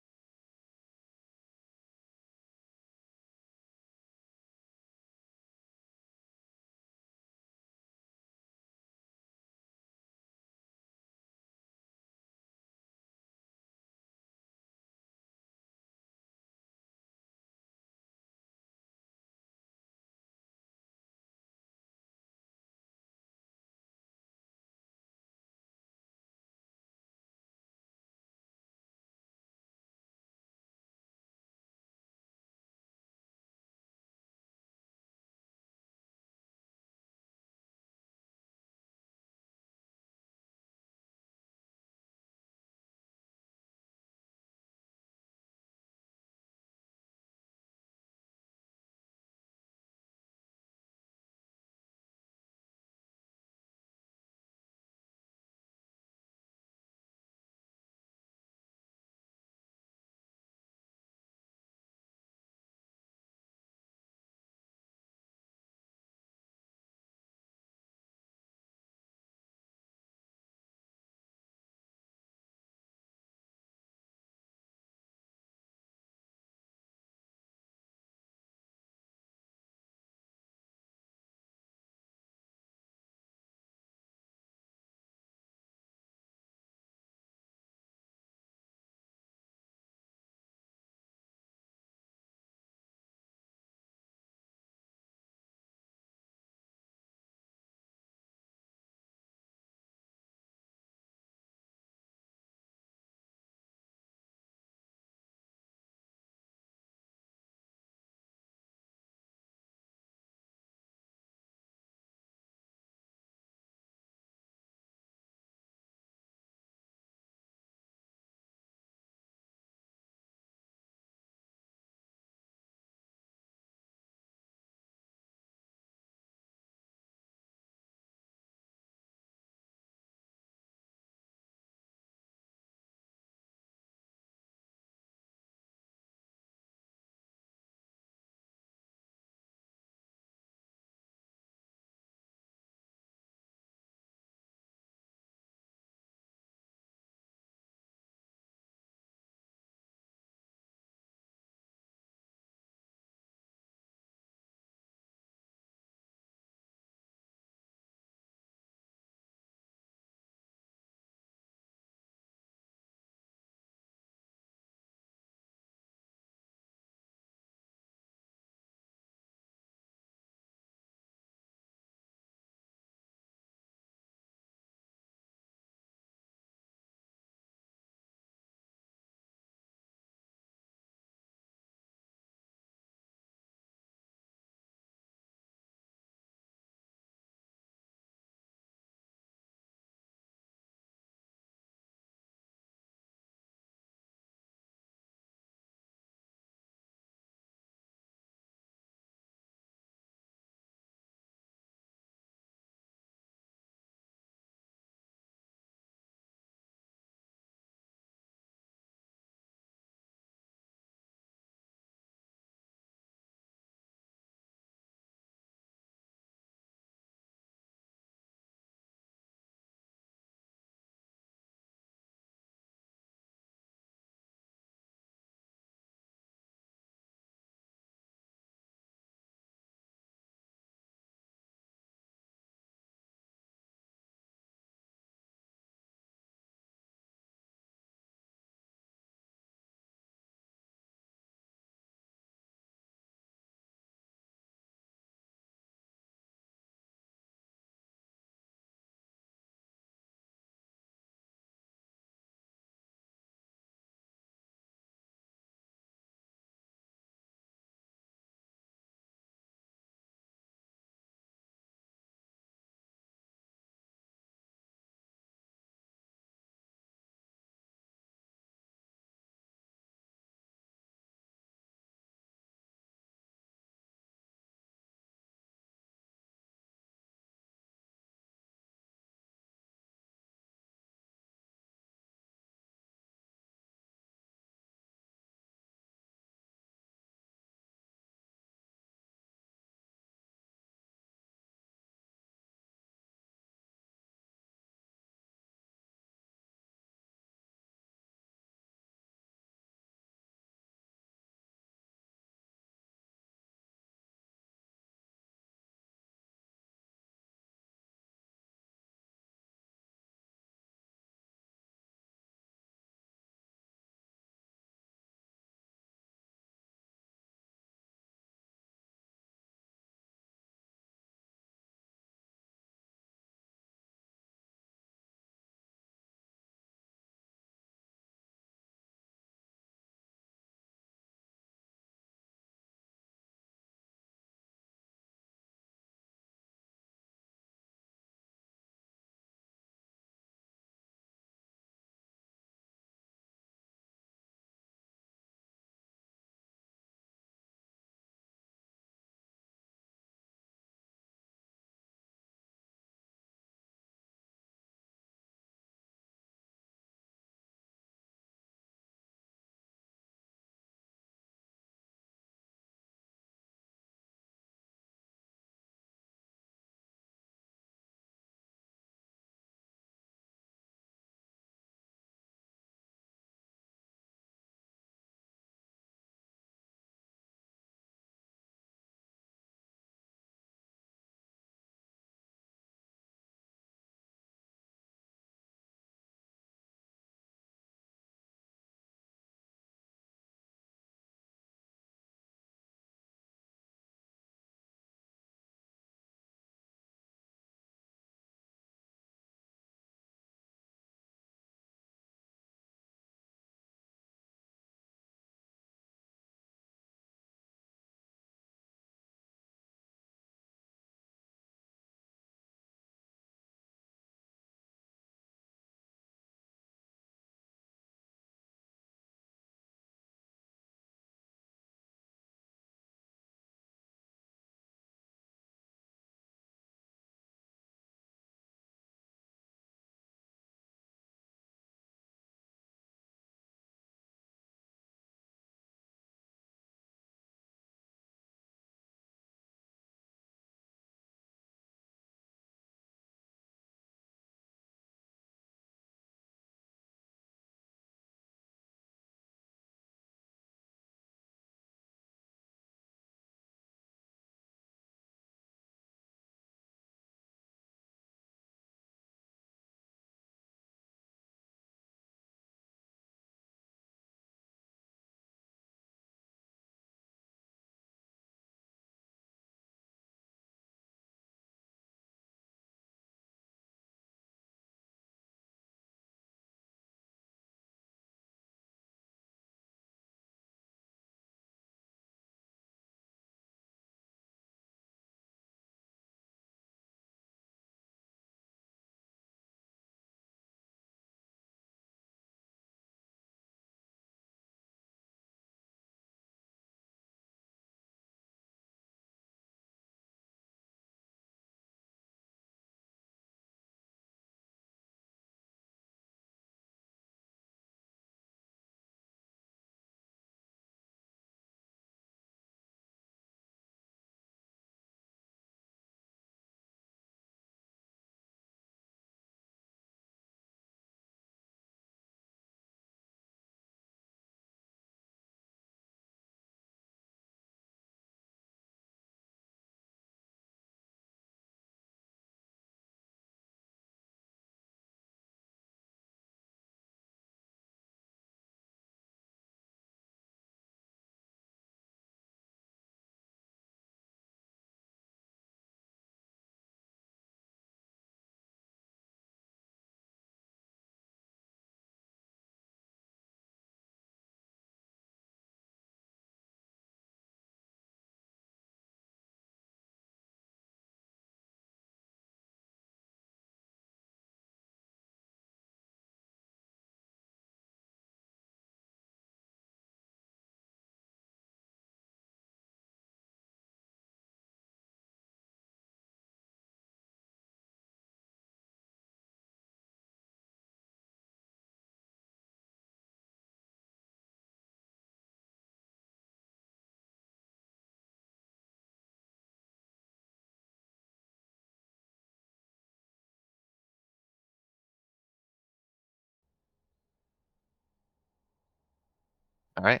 All right.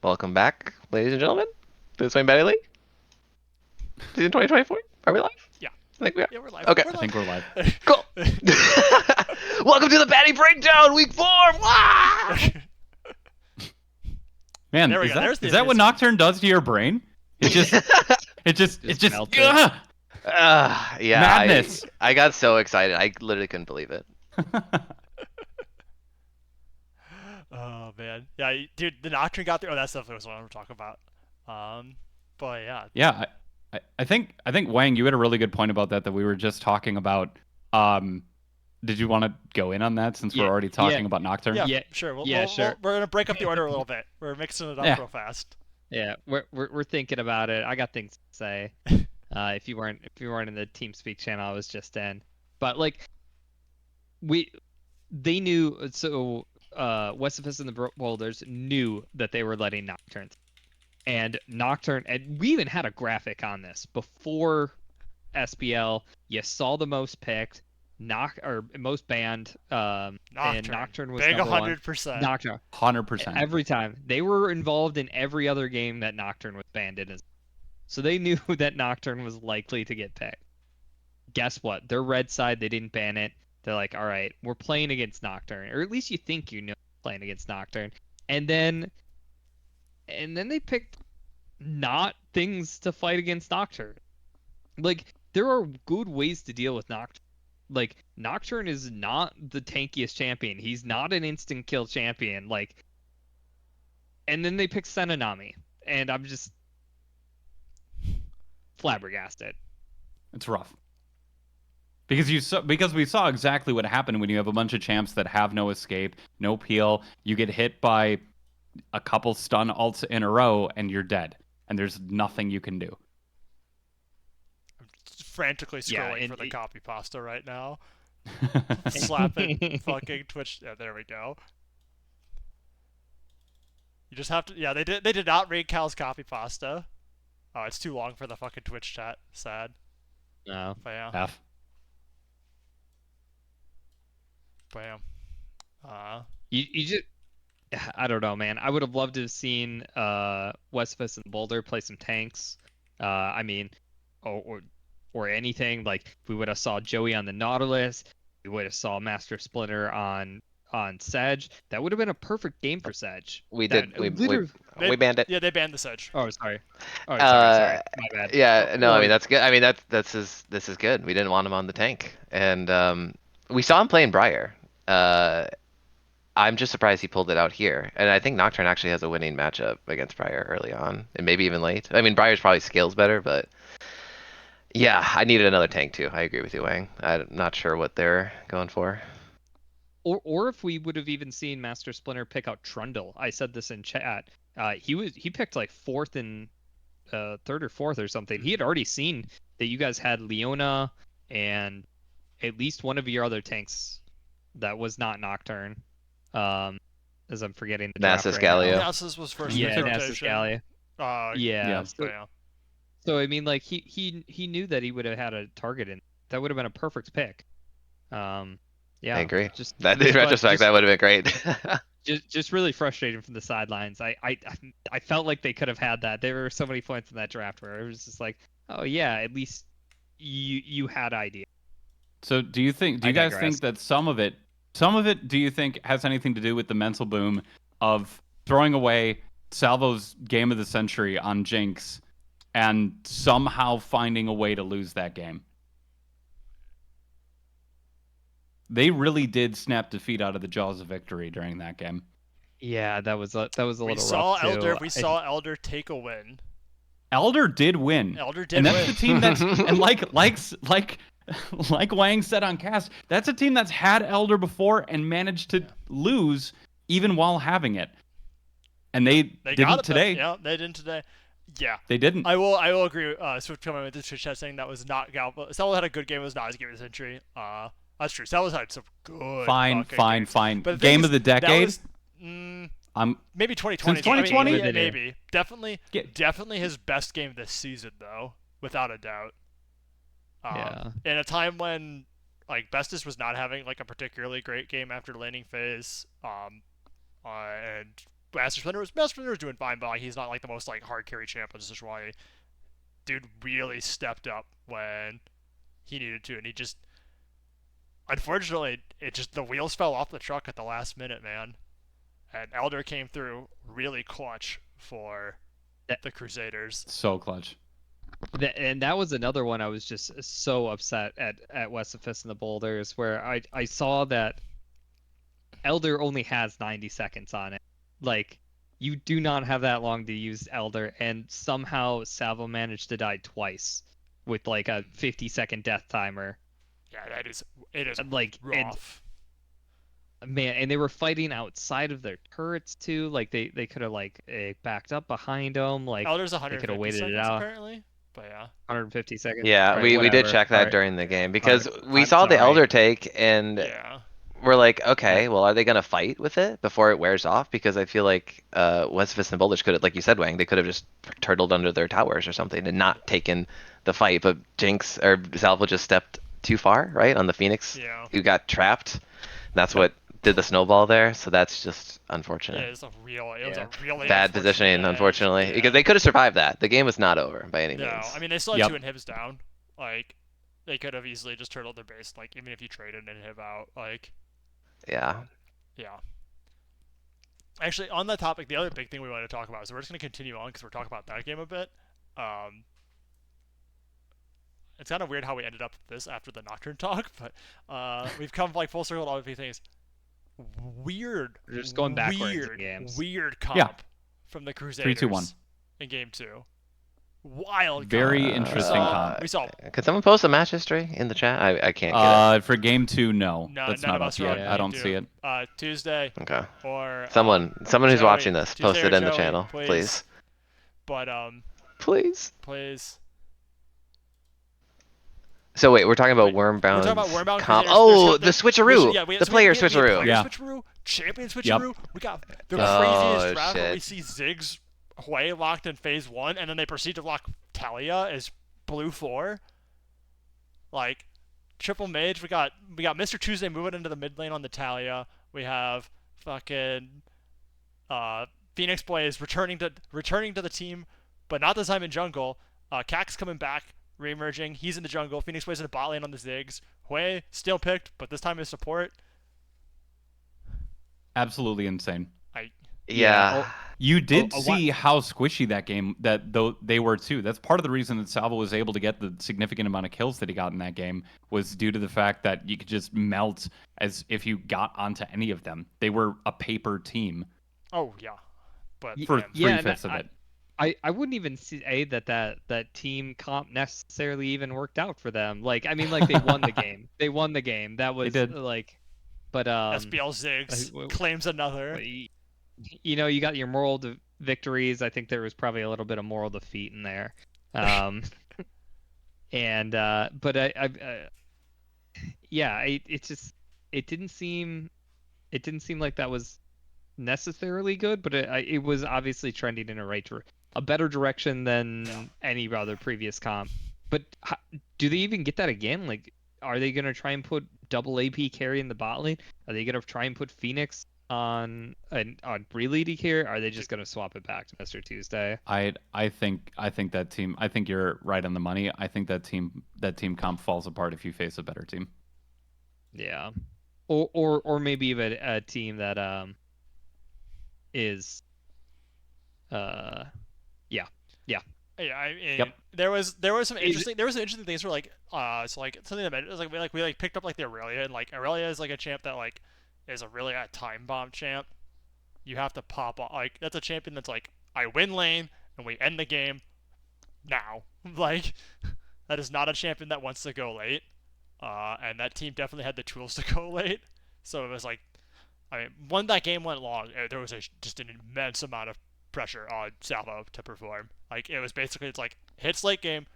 Welcome back, ladies and gentlemen, to the Swing Betting League. Season 2024. Are we live? Yeah. I think we are. Yeah, we're live. Okay. I think we're live. Cool. Welcome to the Batty Breakdown, Week 4. Wah! Man, There we is go. that, There's the is that what music. Nocturne does to your brain? It just, it just melted. ugh! Yeah. Madness. I got so excited. I literally couldn't believe it. Oh man, yeah, dude, the Nocturne got there. Oh, that's definitely what I'm talking about. But yeah, Yeah, I think Wang, you had a really good point about that we were just talking about. Did you want to go in on that since we're Yeah, already talking yeah. about Nocturne? yeah, Yeah, sure. sure. We're gonna break up the order a little bit. We're mixing it up Yeah. real fast. Yeah, we're thinking about it. I got things to say. If you weren't in the TeamSpeak channel I was just in, but like they knew. So Westifus and the Boulders knew that they were letting Nocturne, and we even had a graphic on this before SBL. You saw the most picked, most banned, and Nocturne was big number 100%. Nocturne. 100%. Every time. They were involved in every other game that Nocturne was banned in. So they knew that Nocturne was likely to get picked. Guess what? Their red side, they didn't ban it. They're like, all right, we're playing against Nocturne. Or at least you think you know playing against Nocturne. And then they picked not things to fight against Nocturne. Like, there are good ways to deal with Nocturne. Like, Nocturne is not the tankiest champion. He's not an instant kill champion. Like, and then they picked Senonami, and I'm just flabbergasted. It's rough. Because we saw exactly what happened when you have a bunch of champs that have no escape, no peel. You get hit by a couple stun ults in a row, and you're dead. And there's nothing you can do. I'm frantically Yeah, scrolling and for the copy pasta right now. Slapping fucking Twitch. Yeah, there we go. You just have to. Yeah, they did not read Cal's copy pasta. Oh, it's too long for the fucking Twitch chat. Sad. No. Bam. F. Bam. You just, I don't know, man. I would have loved to have seen Westifus and Boulder play some tanks. I mean, or anything. Like, we would have saw Joey on the Nautilus. We would have saw Master Splinter on Sedge. That would have been a perfect game for Sedge. We That- did. We They- banned it. Yeah, they banned the Sedge. Oh, sorry. Oh, sorry. My bad. Yeah, no, I Or- mean that's good. I mean this is good. We didn't want him on the tank, and we saw him playing Briar. I'm just surprised he pulled it out here, and I think Nocturne actually has a winning matchup against Briar early on, and maybe even late. I mean, Briar's probably scales better, but yeah, I needed another tank too. I agree with you, Wang. I'm not sure what they're going for. Or if we would have even seen Master Splinter pick out Trundle. I said this in chat. He picked like third or fourth or something. He had already seen that you guys had Leona and at least one of your other tanks that was not Nocturne. As I'm forgetting the draft Nasus right now. Galio. Nasus was first in Yeah, the Nasus rotation. Gallia. Yeah. Yeah. Yeah. So I mean, like he knew that he would have had a target in. That would have been a perfect pick. Yeah. I agree. Just That in retrospect, that would have been great. just really frustrating from the sidelines. I felt like they could have had that. There were so many points in that draft where it was just like, oh yeah, at least you had idea. So do you guys digress. think that some of it, do you think has anything to do with the mental boom of throwing away Salvo's game of the century on Jinx and somehow finding a way to lose that game? They really did snap defeat out of the jaws of victory during that game. Yeah, that was a little We rough saw too. Elder. We saw Elder take a win. Elder did win. Elder did And that's win. the team that's and like Wang said on cast, that's a team that's had Elder before and managed to lose even while having it. And they They didn't got it today. Yeah, they didn't today. Yeah. They didn't. I will agree. Switch coming with the Twitch chat saying that was not Galva. Salvo had a good game. It was not his game of the century. That's true. Salvo's had some good. Fine. But the Game thing of the is, that decade. was, I'm maybe 2020. Since 2020? I mean, maybe. Definitely his best game this season, though, without a doubt. Yeah. In a time when like Bestis was not having like a particularly great game after laning phase, and Master Splinter was doing fine, but like, he's not like the most like hard carry champ. This is why dude really stepped up when he needed to, and he just unfortunately it just the wheels fell off the truck at the last minute, man. And Elder came through really clutch for the Crusaders. So clutch. And that was another one I was just so upset at West of Fist and the Boulders, where I saw that Elder only has 90 seconds on it. Like, you do not have that long to use Elder, and somehow Salvo managed to die twice with like a 50-second death timer. Yeah, it is like rough. Man, and they were fighting outside of their turrets too. Like they could have like backed up behind them. Like Elder's they 150 could have waited seconds it out. apparently, but yeah. 150 seconds. Yeah, Alright, we did whatever. check that Alright. during the game because we I'm saw the sorry. Elder take and Yeah. we're like, okay, well, are they gonna fight with it before it wears off? Because I feel like West Fist and Boulders could have, like you said, Wang, they could have just turtled under their towers or something and not taken the fight. But Jinx or Salvo just stepped too far, right, on the Phoenix, Yeah. who got trapped. That's what did the snowball there. So that's just Yeah, unfortunate. it was a really Bad unfortunate positioning, edge. unfortunately, Yeah. because they could have survived that. The game was not over by any No, means. I mean they still had Yep. two inhibs down. Like they could have easily just turtled their base. Like even if you traded an inhib out, like Yeah. yeah. Actually, on that topic, the other big thing we wanted to talk about is we're just going to continue on because we're talking about that game a bit. It's kind of weird how we ended up with this after the Nocturne talk, but we've come like full circle to all of these things. Weird. We're just going backwards in games. Weird comp Yeah. from the Crusaders 3-2-1. in game 2. Wild. Very comp. interesting comp. We saw. Could someone post a match history in the chat? I can't get it. For game 2, no. No, That's none not of up us were yet. on I don't game see 2. it. Tuesday Okay. or Someone who's Joey, watching this, Tuesday post or it in the Joey, channel, please. But Please. please. So wait, we're talking about We're Wormbound. talking about Wormbound comp. Crusaders. Oh, the There's- switcheroo. yeah, we The player we had switcheroo. player Yeah. switcheroo, champion Yep. switcheroo. We got the Oh, craziest draft where we shit. see Ziggs Hui locked in phase 1, and then they proceed to lock Talia as blue 4. Like triple mage. We got Mr. Tuesday moving into the mid lane on the Talia. We have fucking Phoenix Blaze returning to the team, but not this time in jungle. Cax coming back, re-emerging. He's in the jungle. Phoenix Blaze in the bot lane on the Ziggs. Hui still picked, but this time as support. Absolutely insane. Yeah. You did what- see how squishy that game that though they were too. That's part of the reason that Salvo was able to get the significant amount of kills that he got in that game was due to the fact that you could just melt as if you got onto any of them. They were a paper team Oh yeah, but for man, Yeah, and 3/5 of it. I wouldn't even say that team comp necessarily even worked out for them. Like I mean, like they won the game. They won the game. That was did. like, but SBL Ziggs well, claims another. you know, you got your moral victories. I think there was probably a little bit of moral defeat in there. And but yeah, it just it didn't seem like that was necessarily good, but it was obviously trending in a better direction than any other previous comp. But do they even get that again? Like, are they gonna try and put double AP carry in the bot lane? Are they gonna try and put Phoenix on re-leading here? Are they just gonna swap it back to Mr. Tuesday? I think that team. I think you're right on the money. I think that team comp falls apart if you face a better team. Yeah, or maybe even a team that is Yeah, I mean, Yep. there was some interesting things where like it's like something that it was like we picked up like the Aurelia, and like Aurelia is like a champ that like is a really time bomb champ. You have to pop off, like that's a champion that's like I win lane and we end the game now. Like that is not a champion that wants to go late. And that team definitely had the tools to go late. So it was like, I mean, when that game went long, there was just an immense amount of pressure on Salvo to perform. Like it was basically it's like hits late game,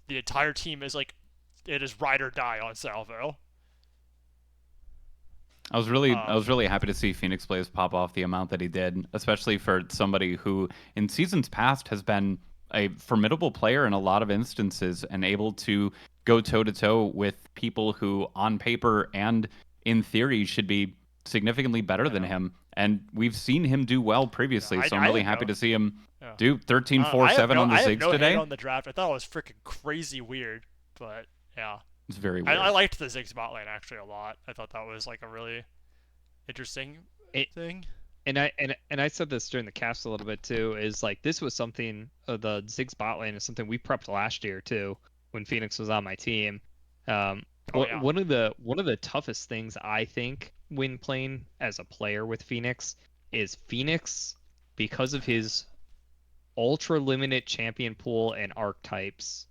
the entire team is like it is ride or die on Salvo. I was really happy to see Phoenix Blaze pop off the amount that he did, especially for somebody who in seasons past has been a formidable player in a lot of instances and able to go toe to toe with people who on paper and in theory should be significantly better than know. him, and we've seen him do well previously. I- So I I'm really have happy no- to see him Yeah. do 13, 4, I have 7 no, on the I have Ziggs no hate today. on the draft. I thought it was freaking crazy weird, but yeah, It's very I weird. liked the Ziggs bot lane actually a lot. I thought that was like a really interesting thing. And I said this during the cast a little bit too. Is like this was something. The Ziggs bot lane is something we prepped last year too when Phoenix was on my team. Oh, yeah. One of the toughest things I think when playing as a player with Phoenix is Phoenix, because of his ultra limited champion pool and archetypes,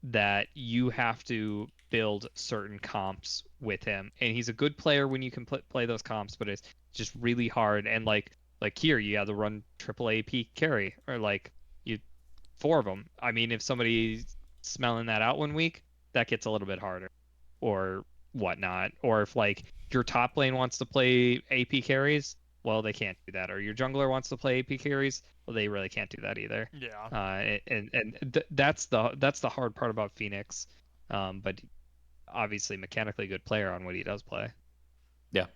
that you have to build certain comps with him. And he's a good player when you can play those comps, but it's just really hard. And like here, you have to run triple AP carry, or like you 4 of them. I mean, if somebody's smelling that out one week, that gets a little bit harder, or whatnot. Or if like your top lane wants to play AP carries, well, they can't do that. Or your jungler wants to play AP carries, well, they really can't do that either. Yeah. That's the hard part about Phoenix. But obviously mechanically good player on what he does play. Yeah.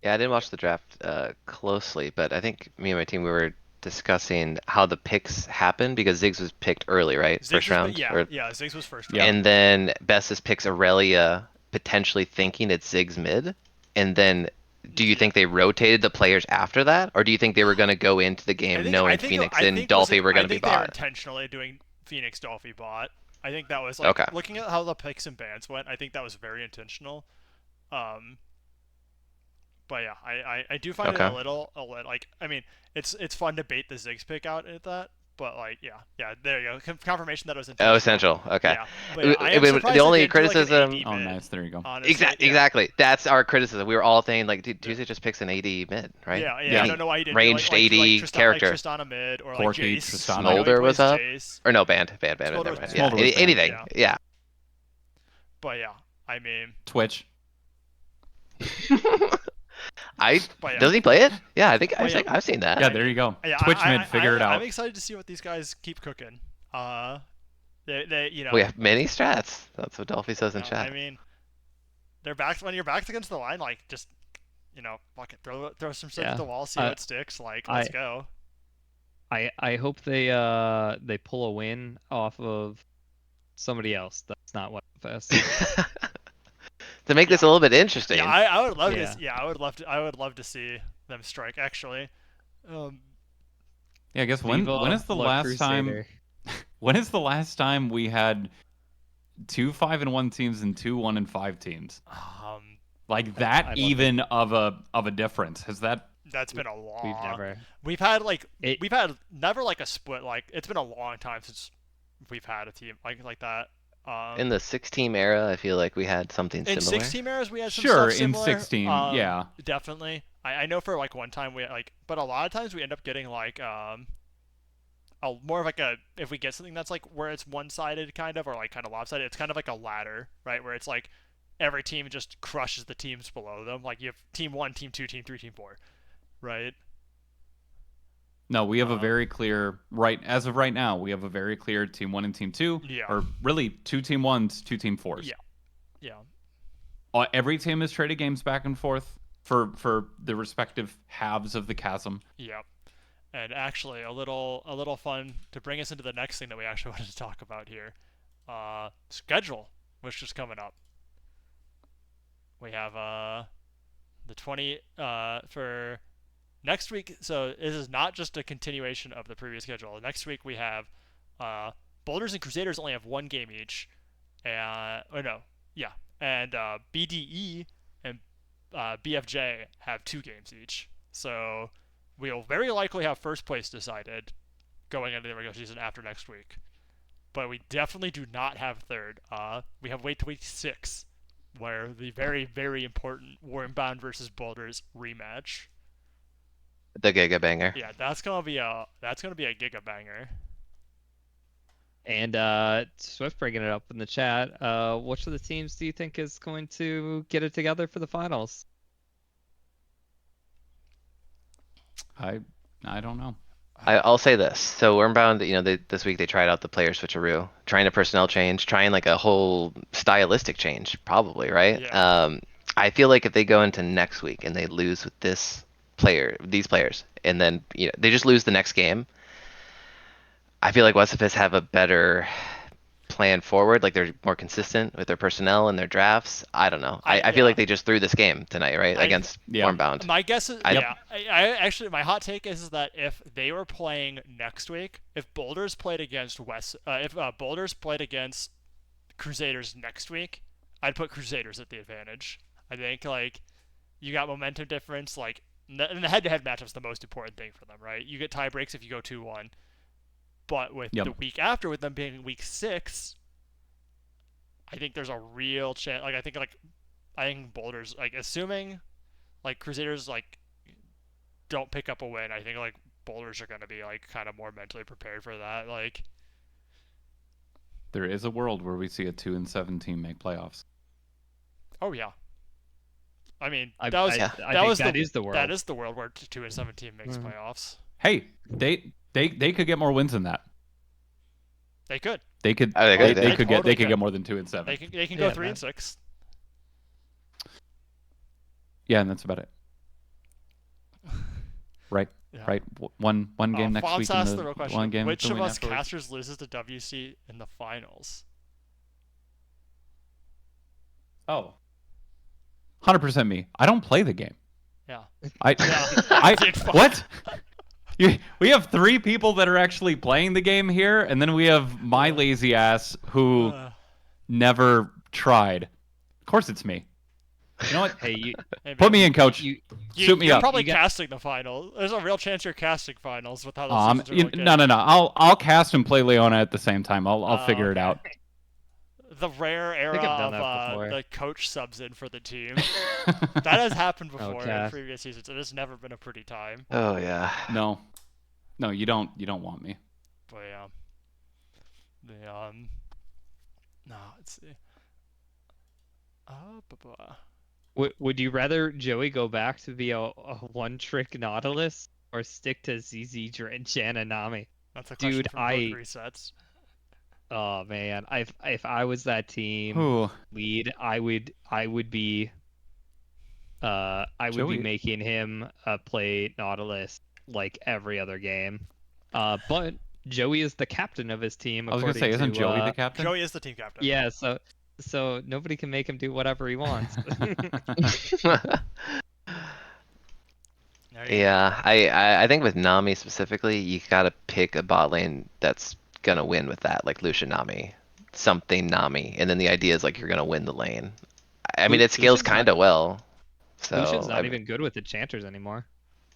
Yeah, I didn't watch the draft closely, but I think me and my team we were discussing how the picks happened because Ziggs was picked early, right? Ziggs First was, round. yeah, Or- yeah. Ziggs was first Yeah. round. And then Bessus picks Aurelia, potentially thinking it's Ziggs mid. And then, do you think they rotated the players after that, or do you think they were going to go into the game knowing Phoenix and Dolphy were going to be I think they were bot? intentionally doing Phoenix Dolphy bot. I think that was Okay. looking at how the picks and bans went. I think that was very intentional. But yeah, I do find it Okay. a little like, I mean, it's fun to bait the Ziggs pick out at that, but like, yeah, there you go, confirmation that it was intentional. Oh, essential. Okay. Yeah, but yeah, I am The surprised only they didn't do, like, an criticism. AD Oh, mid, nice. There you go. honestly. Yeah. Exactly. That's our criticism. We were all saying like, dude, Tuesday just picks an AD mid, right? Yeah, Yeah. I don't know why you didn't Ranged do, like, AD character. Like Tristana mid, or like Corki, Jace. Tristana. I know he Smolder was plays up, Jace, or no, banned. Smolder Never was mind. banned. Yeah, Smolder was banned. anything. Yeah. Yeah. but yeah, I mean, Twitch. but yeah. Does he play it? Yeah, I think But yeah. I've seen that. Yeah, there you go. Yeah, Twitch mid, figure it out. I'm excited to see what these guys keep cooking. They you know. We have many strats. That's what Dolphy says in you know, chat. I mean, when your back's against the line, like, just, fuck it, throw some stuff at the wall, see what sticks. Like, let's go. I hope they pull a win off of somebody else. That's not what fest. To make this a little bit interesting. Yeah, I would love Yeah. to. Yeah, I would love to see them strike. Actually, Yeah, I guess when is the Viva La last time? Crusader. When is the last time we had 2 5-1 teams and 2 1-5 teams? Like I'd that love even of a difference? Has that? that's been a long. We've never. We've had It- we've had never like a split. Like, it's been a long time since we've had a team like that. In the 6-team era, I feel like we had something In similar. 16 eras, we had some Sure, stuff in similar. 16, yeah. Definitely. I know for like one time we like, but a lot of times we end up getting like more of like a, if we get something that's like where it's one-sided kind of, or like kind of lopsided, it's kind of like a ladder, right? Where it's like every team just crushes the teams below them. Like, you have team 1, team 2, team 3, team 4, right? No, we have a very clear as of right now. We have a very clear team 1 and team 2, Yeah. or really 2 team 1s, 2 team 4s. Yeah. Every team has traded games back and forth for the respective halves of the chasm. Yep. And actually, a little fun to bring us into the next thing that we actually wanted to talk about here. Schedule, which is coming up. We have the 20 for next week. So this is not just a continuation of the previous schedule. Next week we have Boulders and Crusaders only have 1 game each, and BDE and BFJ have 2 games each. So we'll very likely have first place decided going into the regular season after next week. But we definitely do not have third. We have wait till week 6, where the very, very important Wormbound versus Boulders rematch. The Giga Banger. Yeah, that's gonna be a giga banger. And Swift bringing it up in the chat. Which of the teams do you think is going to get it together for the finals? I don't know. I'll say this. So Wormbound, this week they tried out the player switcheroo, trying a personnel change, trying like a whole stylistic change, probably, right? Yeah. I feel like if they go into next week and they lose with these players, and then they just lose the next game, I feel like Westfis have a better plan forward. Like they're more consistent with their personnel and their drafts. I don't know. I feel like they just threw this game tonight, right, I against Yeah. Formbound. My guess is, I- yeah. I actually, my hot take is that if they were playing next week, if Boulders played against Boulders played against Crusaders next week, I'd put Crusaders at the advantage. I think like you got momentum difference. Like and the head-to-head matchup's the most important thing for them, right? You get tie breaks if you go 2-1, but with Yep. the week after, with them being week 6, I think there's a real chance. Like I think Boulders, like assuming like Crusaders like don't pick up a win, I think like Boulders are gonna be like kind of more mentally prepared for that. Like, There is a world where we see a 2-7 team make playoffs. oh yeah. I mean, I that was think that is the world. That is the world where 2-7 team makes playoffs. Hey, they could get more wins than that. They could. They could. Oh, they could, They yeah. could Totally get more than 2-7. They can go Yeah, 3-6. Yeah, and that's about it. Right. Yeah. Right. One game next Fonz week. asked And the real question: one game which the of win us afterwards. casters loses to WC in the finals? Oh. 100% me. I don't play the game. Yeah. I what? We have 3 people that are actually playing the game here, and then we have my lazy ass who never tried. Of course, it's me. You know what? Hey, Put me in, coach. Shoot me you're up. probably You got- casting the final. There's a real chance you're casting finals with how the seasons are looking. No. I'll cast and play Leona at the same time. I'll figure it okay. out. The rare era think I've of done that before. the coach subs in for the team. That has happened before in Okay. previous seasons. It has never been a pretty time. Oh yeah. No, you don't want me. But yeah. No, let's see. Would you rather Joey go back to be a one-trick Nautilus or stick to ZZ and Janna Nami? That's a question Dude, from both resets. Oh man, if I was that team Ooh. lead, I would be Joey- making him play Nautilus like every other game. But Joey is the captain of his team. I was gonna say, isn't to, Joey the captain? Joey is the team captain. Yeah, so nobody can make him do whatever he wants. There you go. Yeah, I think with Nami specifically, you gotta pick a bot lane that's gonna win with that, like Lucian Nami, something Nami, and then the idea is like you're gonna win the lane. I mean, it scales Lucian's not- kind of well. So Lucian's not I- even good with enchanters anymore.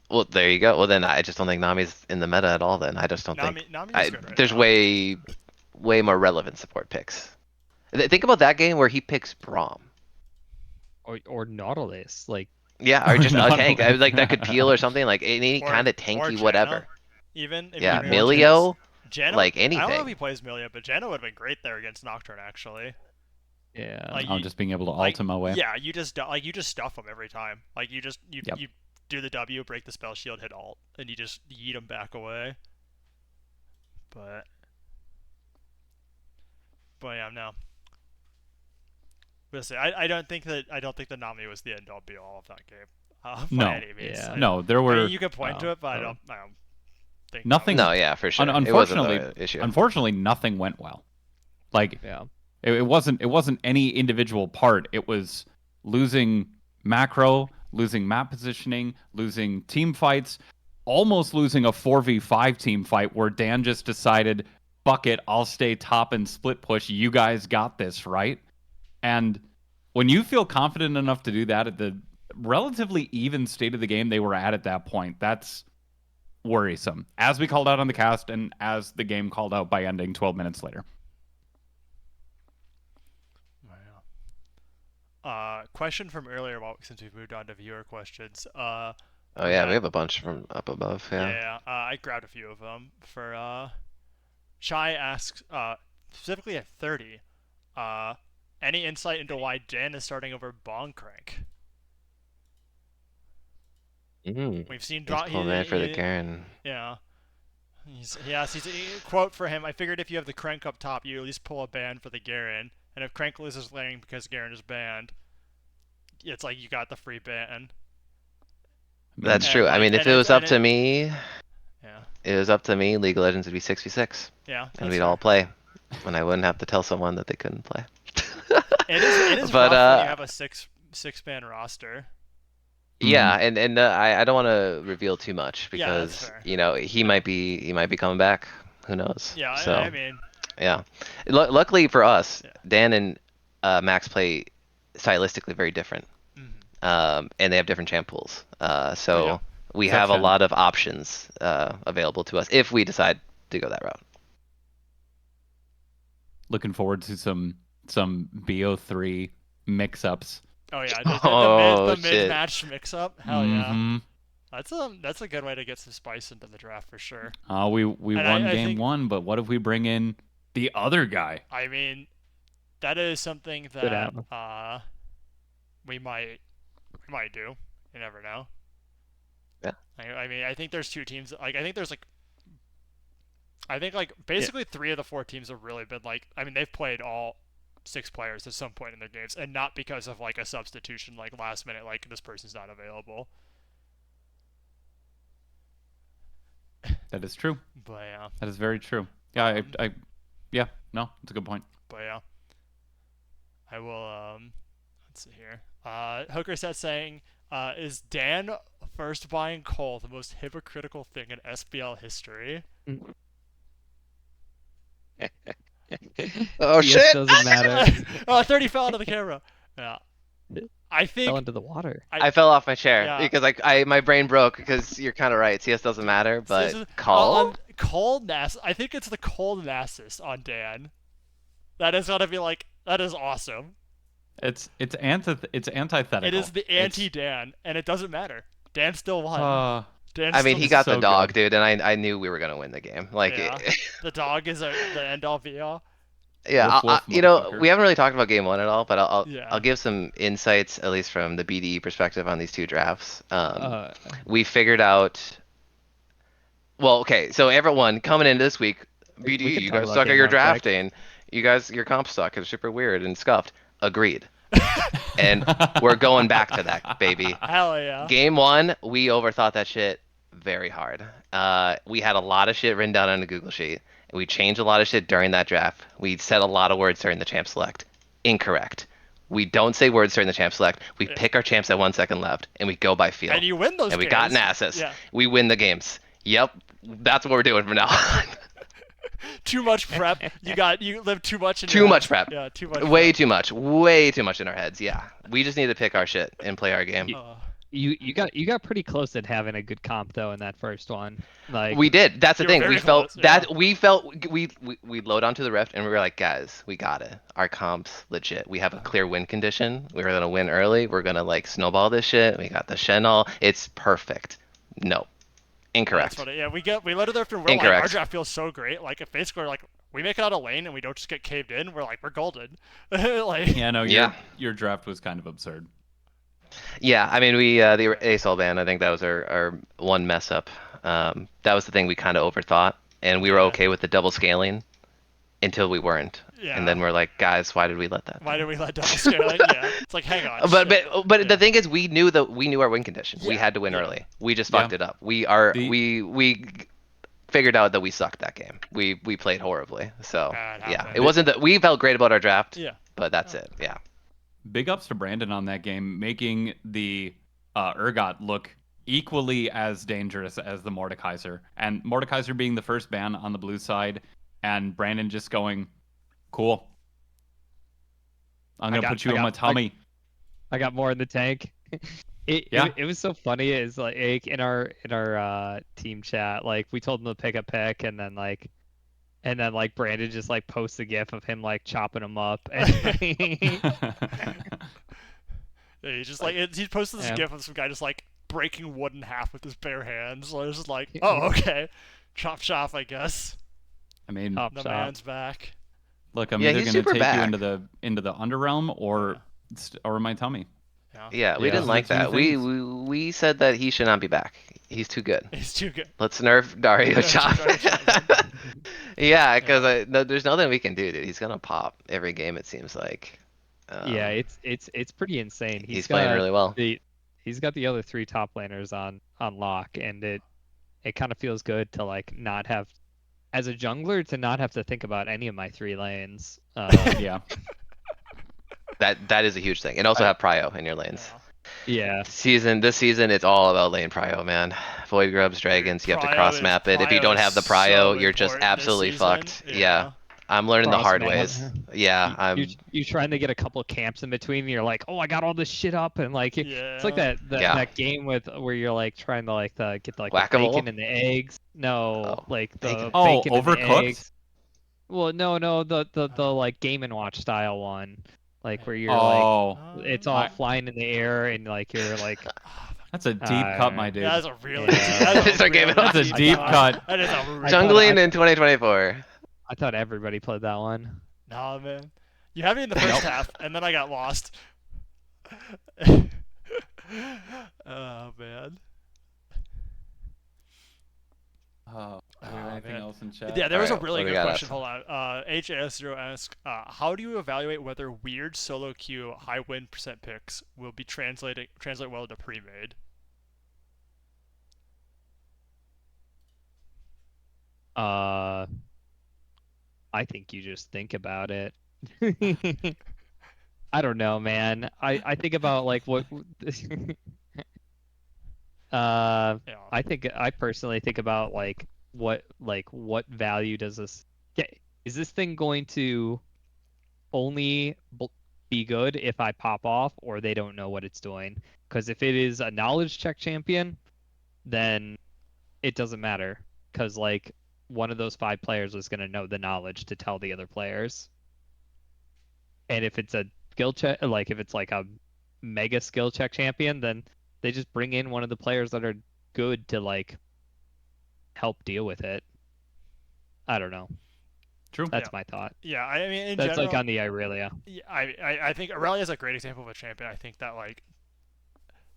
Well, there you go. Well, then I just don't think Nami's in the meta at all. Then I just don't think Nami I, is good right there's now. way more relevant support picks. Think about that game where he picks Braum. Or Nautilus, like Yeah, or just a Not tank. I was like that could peel or something, like any Or- kind of or tanky Janna, whatever. Even if Yeah, you really Milio, Janna, like I don't know if anything. he plays Milio, but Janna would have been great there against Nocturne actually. yeah. Like, I'm just being able to like, ult him away. Yeah, you just stuff him every time. Like you Yep. you do the W, break the spell shield, hit alt, and you just yeet him back away. But yeah, no. Listen, I don't think the Nami was the end all be all of that game. By No. any means. Yeah. No, there I were. mean, you can point to it, but I don't think Nothing- that No, yeah, for sure. Un- It wasn't unfortunately, the issue. unfortunately, nothing went well. Like Yeah. it wasn't any individual part. It was losing macro, losing map positioning, losing team fights, almost losing a 4v5 team fight where Dan just decided, "Fuck it, I'll stay top and split push. You guys got this, right?" And when you feel confident enough to do that at the relatively even state of the game they were at that point, that's worrisome. As we called out on the cast and as the game called out by ending 12 minutes later. Question from earlier, since we've moved on to viewer questions. Oh yeah, we have a bunch from up above. Yeah. Yeah, I grabbed a few of them. For Chai asks specifically at 30, any insight into why Dan is starting over Bong Crank? We've seen He's pulling man for the Garen. Yeah. Quote for him, I figured if you have the Crank up top, you at least pull a ban for the Garen. And if Crank loses lane because Garen is banned, it's like you got the free ban. That's And true. I like, mean, if and it it's was up and to it, me, yeah, it was up to me, League of Legends would be 6v6, yeah, and that's we'd fair. all play, and I wouldn't have to tell someone that they couldn't play. It is But rough when you have a six man roster. yeah, Mhm. and I don't want to reveal too much Yeah, that's because fair. he might be coming back. Who knows? Yeah, I So mean, yeah, luckily for us, yeah. Dan and Max play stylistically very different, Mhm. and they have different champ pools. Oh yeah. So we Except have a Shen. lot of options available to us if we decide to go that route. Looking forward to some BO3 mix-ups. Oh yeah, Oh the mid shit. match mix up. Hell yeah, Mm-hmm. that's a good way to get some spice into the draft for sure. We And won I game think, 1, but what if we bring in the other guy? I mean, that is something Good that out. we might do. You never know. Yeah. I mean, I think there's two teams. Like I think there's like I think like basically three of the four teams have really been like. I mean, they've played all six players at some point in their games, and not because of like a substitution, like last minute, like this person's not available. That is true. But yeah, That is very true. Yeah, Um, yeah, no, it's a good point. but yeah, I will. Let's see here. Hooker said saying, "Is Dan first buying coal the most hypocritical thing in SBL history?" Oh CS shit! doesn't matter. Oh, 30 fell into the camera. Yeah, I Fell think into the water. I fell off my chair yeah. because I my brain broke because you're kind of right. CS doesn't matter, This but is, call. on cold Nass. I think it's the cold Nassus on Dan. That is gonna be like that is awesome. It's antithetical. It is the anti Dan, and it doesn't matter. Dan still won. Uh, Dan I mean, still he it's got the so dog, good. dude, and I knew we were gonna win the game. Like, yeah. The dog is the end all be all. yeah, Woof woof, we motherfucker. haven't really talked about game one at all, but I'll Yeah. give some insights at least from the BDE perspective on these two drafts. Uh, We figured out. Well, okay, so everyone coming into this week, we BDE, can you talk guys about suck at game your one quick. drafting. You guys, your comp suck. It's super weird and scuffed. Agreed. And we're going back to that, baby. Hell yeah. Game one, we overthought that shit very hard. We had a lot of shit written down on a Google sheet. We changed a lot of shit during that draft. We said a lot of words during the champ select. Incorrect. We don't say words during the champ select. We Yeah. pick our champs at 1 second left, and we go by feel. And you win those And we games. got Nasus. Yeah. We win the games. Yep, that's what we're doing from now on. Too much prep. You live too much in Too your much heads. prep. Yeah, too much. Way prep. too much. Way too much in our heads. Yeah, we just need to pick our shit and play our game. You got pretty close at having a good comp though in that first one. Like We did. That's the You were thing. very close, We felt we load onto the rift and we were like, guys, we got it. Our comp's legit. We have a clear win condition. We were gonna win early. We're gonna like snowball this shit. We got the Shenol. It's perfect. No, That's incorrect. funny. Yeah, we let it there and we're like, our Incorrect. draft feels so great. Like if basically like we make it out of lane and we don't just get caved in, we're like we're golden. Like Yeah, no, Yeah. your draft was kind of absurd. Yeah, I mean, the ASOL ban. I think that was our one mess up. That was the thing we kind of overthought, and we were Yeah. okay with the double scaling until we weren't. Yeah. And then we're like, guys, why did we let that? Why did we let double scaling? Yeah. It's like hang on. But shit. but Yeah. the thing is, we knew our win condition. We Yeah, had to win yeah. early. We just Yeah. fucked it up. The- We figured out that we sucked that game. We played horribly. So It yeah, happened. it wasn't that we felt great about our draft. Yeah. But that's it. Yeah. Big ups to Brandon on that game, making the Urgot look equally as dangerous as the Mordekaiser. And Mordekaiser being the first ban on the blue side, and Brandon just going, cool. I'm going to put you in my tummy. I got more in the tank. It was so funny. Is like in our team chat, like we told him to pick a pick, and then like Brandon just like posts a gif of him like chopping him up. And Yeah, he just like he posted this Yeah. gif of some guy just like breaking wood in half with his bare hands. So I was just like, oh okay, chop chop, I guess. I mean, Top The shot. man's back. look, I'm Yeah, either he's going to super take you back. into the underrealm or my tummy. Yeah. Yeah, we Yeah. didn't like Those are the that. two We, things. we said that he should not be back. He's too good. He's too good. Let's nerf Dario Yeah, Chop. Dario Chop. Yeah, because there's nothing we can do, dude. He's gonna pop every game. It seems like. Yeah, Um, it's pretty insane. he's playing really well. He's got the other three top laners on lock, and it kind of feels good to like not have as a jungler to not have to think about any of my three lanes. Yeah. That is a huge thing, and also have prio in your lanes. Yeah, This season, it's all about lane prio, man. Void grubs, dragons, you have to cross map it. If you don't have the so prio, you're just important this absolutely season. fucked. Yeah. I'm learning the cross hard map. ways. Yeah, You trying to get a couple camps in between, and you're like, oh, I got all this shit up, and like it's like Yeah. Yeah. that game with where you're like trying to like get like the Whack-a-mole? bacon and the eggs. No, Oh, like bacon. the Oh, bacon and the Overcooked? eggs. Well, no, the like Game and Watch style one, like where you're like Oh, it's all I, flying in the air and like you're like that's a deep cut, my dude. That's a really Yeah. deep, It's our game. That's a deep cut. That is a really Jungling in 2024. I thought everybody played that one. Nah, man. You had me in the first Nope. half, and then I got lost. Oh man. Oh, do we have Oh, anything man. else in chat? Yeah, there was a Alright, really what do we good got question. after? Hold on. HAS0 asks, how do you evaluate whether weird solo queue high win percent picks will be translate well to pre-made? I think you just think about it. I don't know, man. I think about like what Yeah. I personally think about what value does this get? Is this thing going to only be good if I pop off or they don't know what it's doing? Because if it is a knowledge check champion, then it doesn't matter. Because like one of those 5 players is going to know the knowledge to tell the other players. And if it's a skill check, like if it's like a mega skill check champion, then they just bring in one of the players that are good to like help deal with it. I don't know. True. That's my thought. Yeah, I mean, in That's general, like on the Irelia. yeah, I think Aurelia is a great example of a champion. I think that like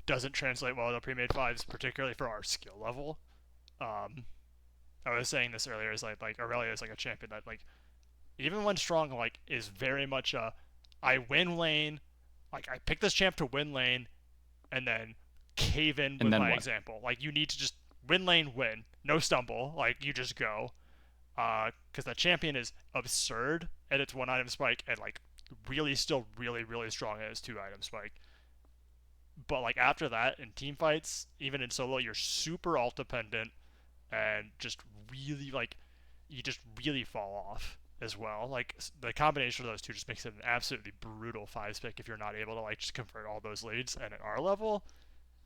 doesn't translate well to pre-made fives, particularly for our skill level. I was saying this earlier, is like Aurelia is like a champion that like even when strong like is very much a I win lane, like I pick this champ to win lane, and then cave in And with then my what? example. Like you need to just win lane, win, no stumble. Like you just go, because the champion is absurd at its 1 item spike and like really still really strong at its 2 item spike. But like after that in team fights, even in solo, you're super ult dependent and just really like you just really fall off as well. Like the combination of those two just makes it an absolutely brutal 5 pick if you're not able to like just convert all those leads. And at our level,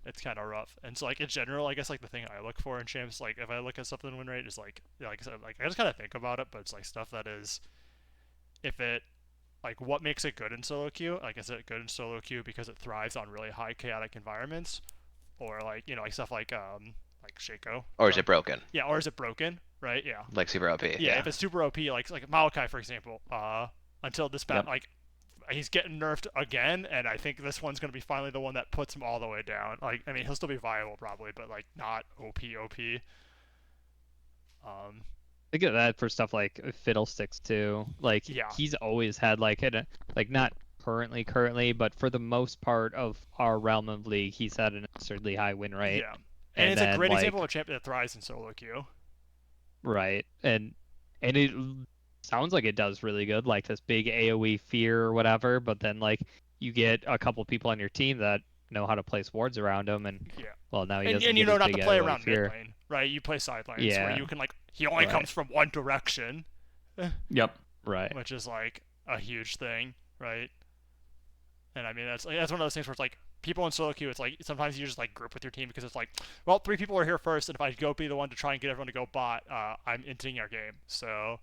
it's kind of rough. And so like in general, I guess like the thing I look for in champs, like if I look at something win rate, is like I said, like I just kind of think about it, but it's like stuff that is if it like what makes it good in solo queue. Like is it good in solo queue because it thrives on really high chaotic environments, or like like stuff like Shaco. Or is it broken? Yeah, or is it broken? Right? Yeah. Like super OP. Yeah, if it's super OP, like Maokai for example, until this Yep. like he's getting nerfed again, and I think this one's gonna be finally the one that puts him all the way down. Like I mean he'll still be viable probably, but like not OP. Think of that for stuff like Fiddlesticks too. Like Yeah. he's always had like like not currently, but for the most part of our realm of league, he's had an absurdly high win rate. Yeah. And it's a then, great like, example of a champion that thrives in solo queue. Right. And it sounds like it does really good, like this big AoE fear or whatever, but then like you get a couple people on your team that know how to place wards around him, and Yeah. well, now he And, doesn't and you get know his not to big play AoE around fear. mid lane, right? You play side lanes Yeah. where you can like he only Right. comes from one direction, Yep. Right. which is like a huge thing, right? And I mean that's one of those things where it's like people in solo queue, it's like sometimes you just like group with your team because it's like, well, 3 people are here first, and if I go be the one to try and get everyone to go bot, I'm inting our game. So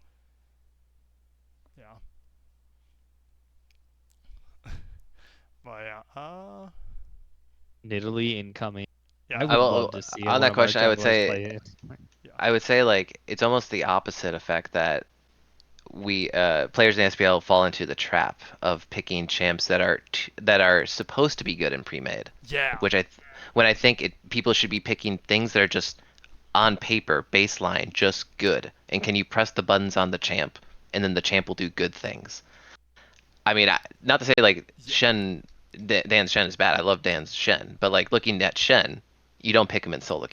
yeah. But yeah, Nidalee incoming. yeah. I would I will- love to see on one that of our question, I would jugglers say- play it. I would say like it's almost the opposite effect that we players in SBL fall into the trap of picking champs that are supposed to be good and pre-made. Yeah. Which when I think people should be picking things that are just on paper, baseline, just good. And can you press the buttons on the champ, and then the champ will do good things. I mean, not to say like Shen, Dan's Shen is bad. I love Dan's Shen, but like looking at Shen, you don't pick him in solo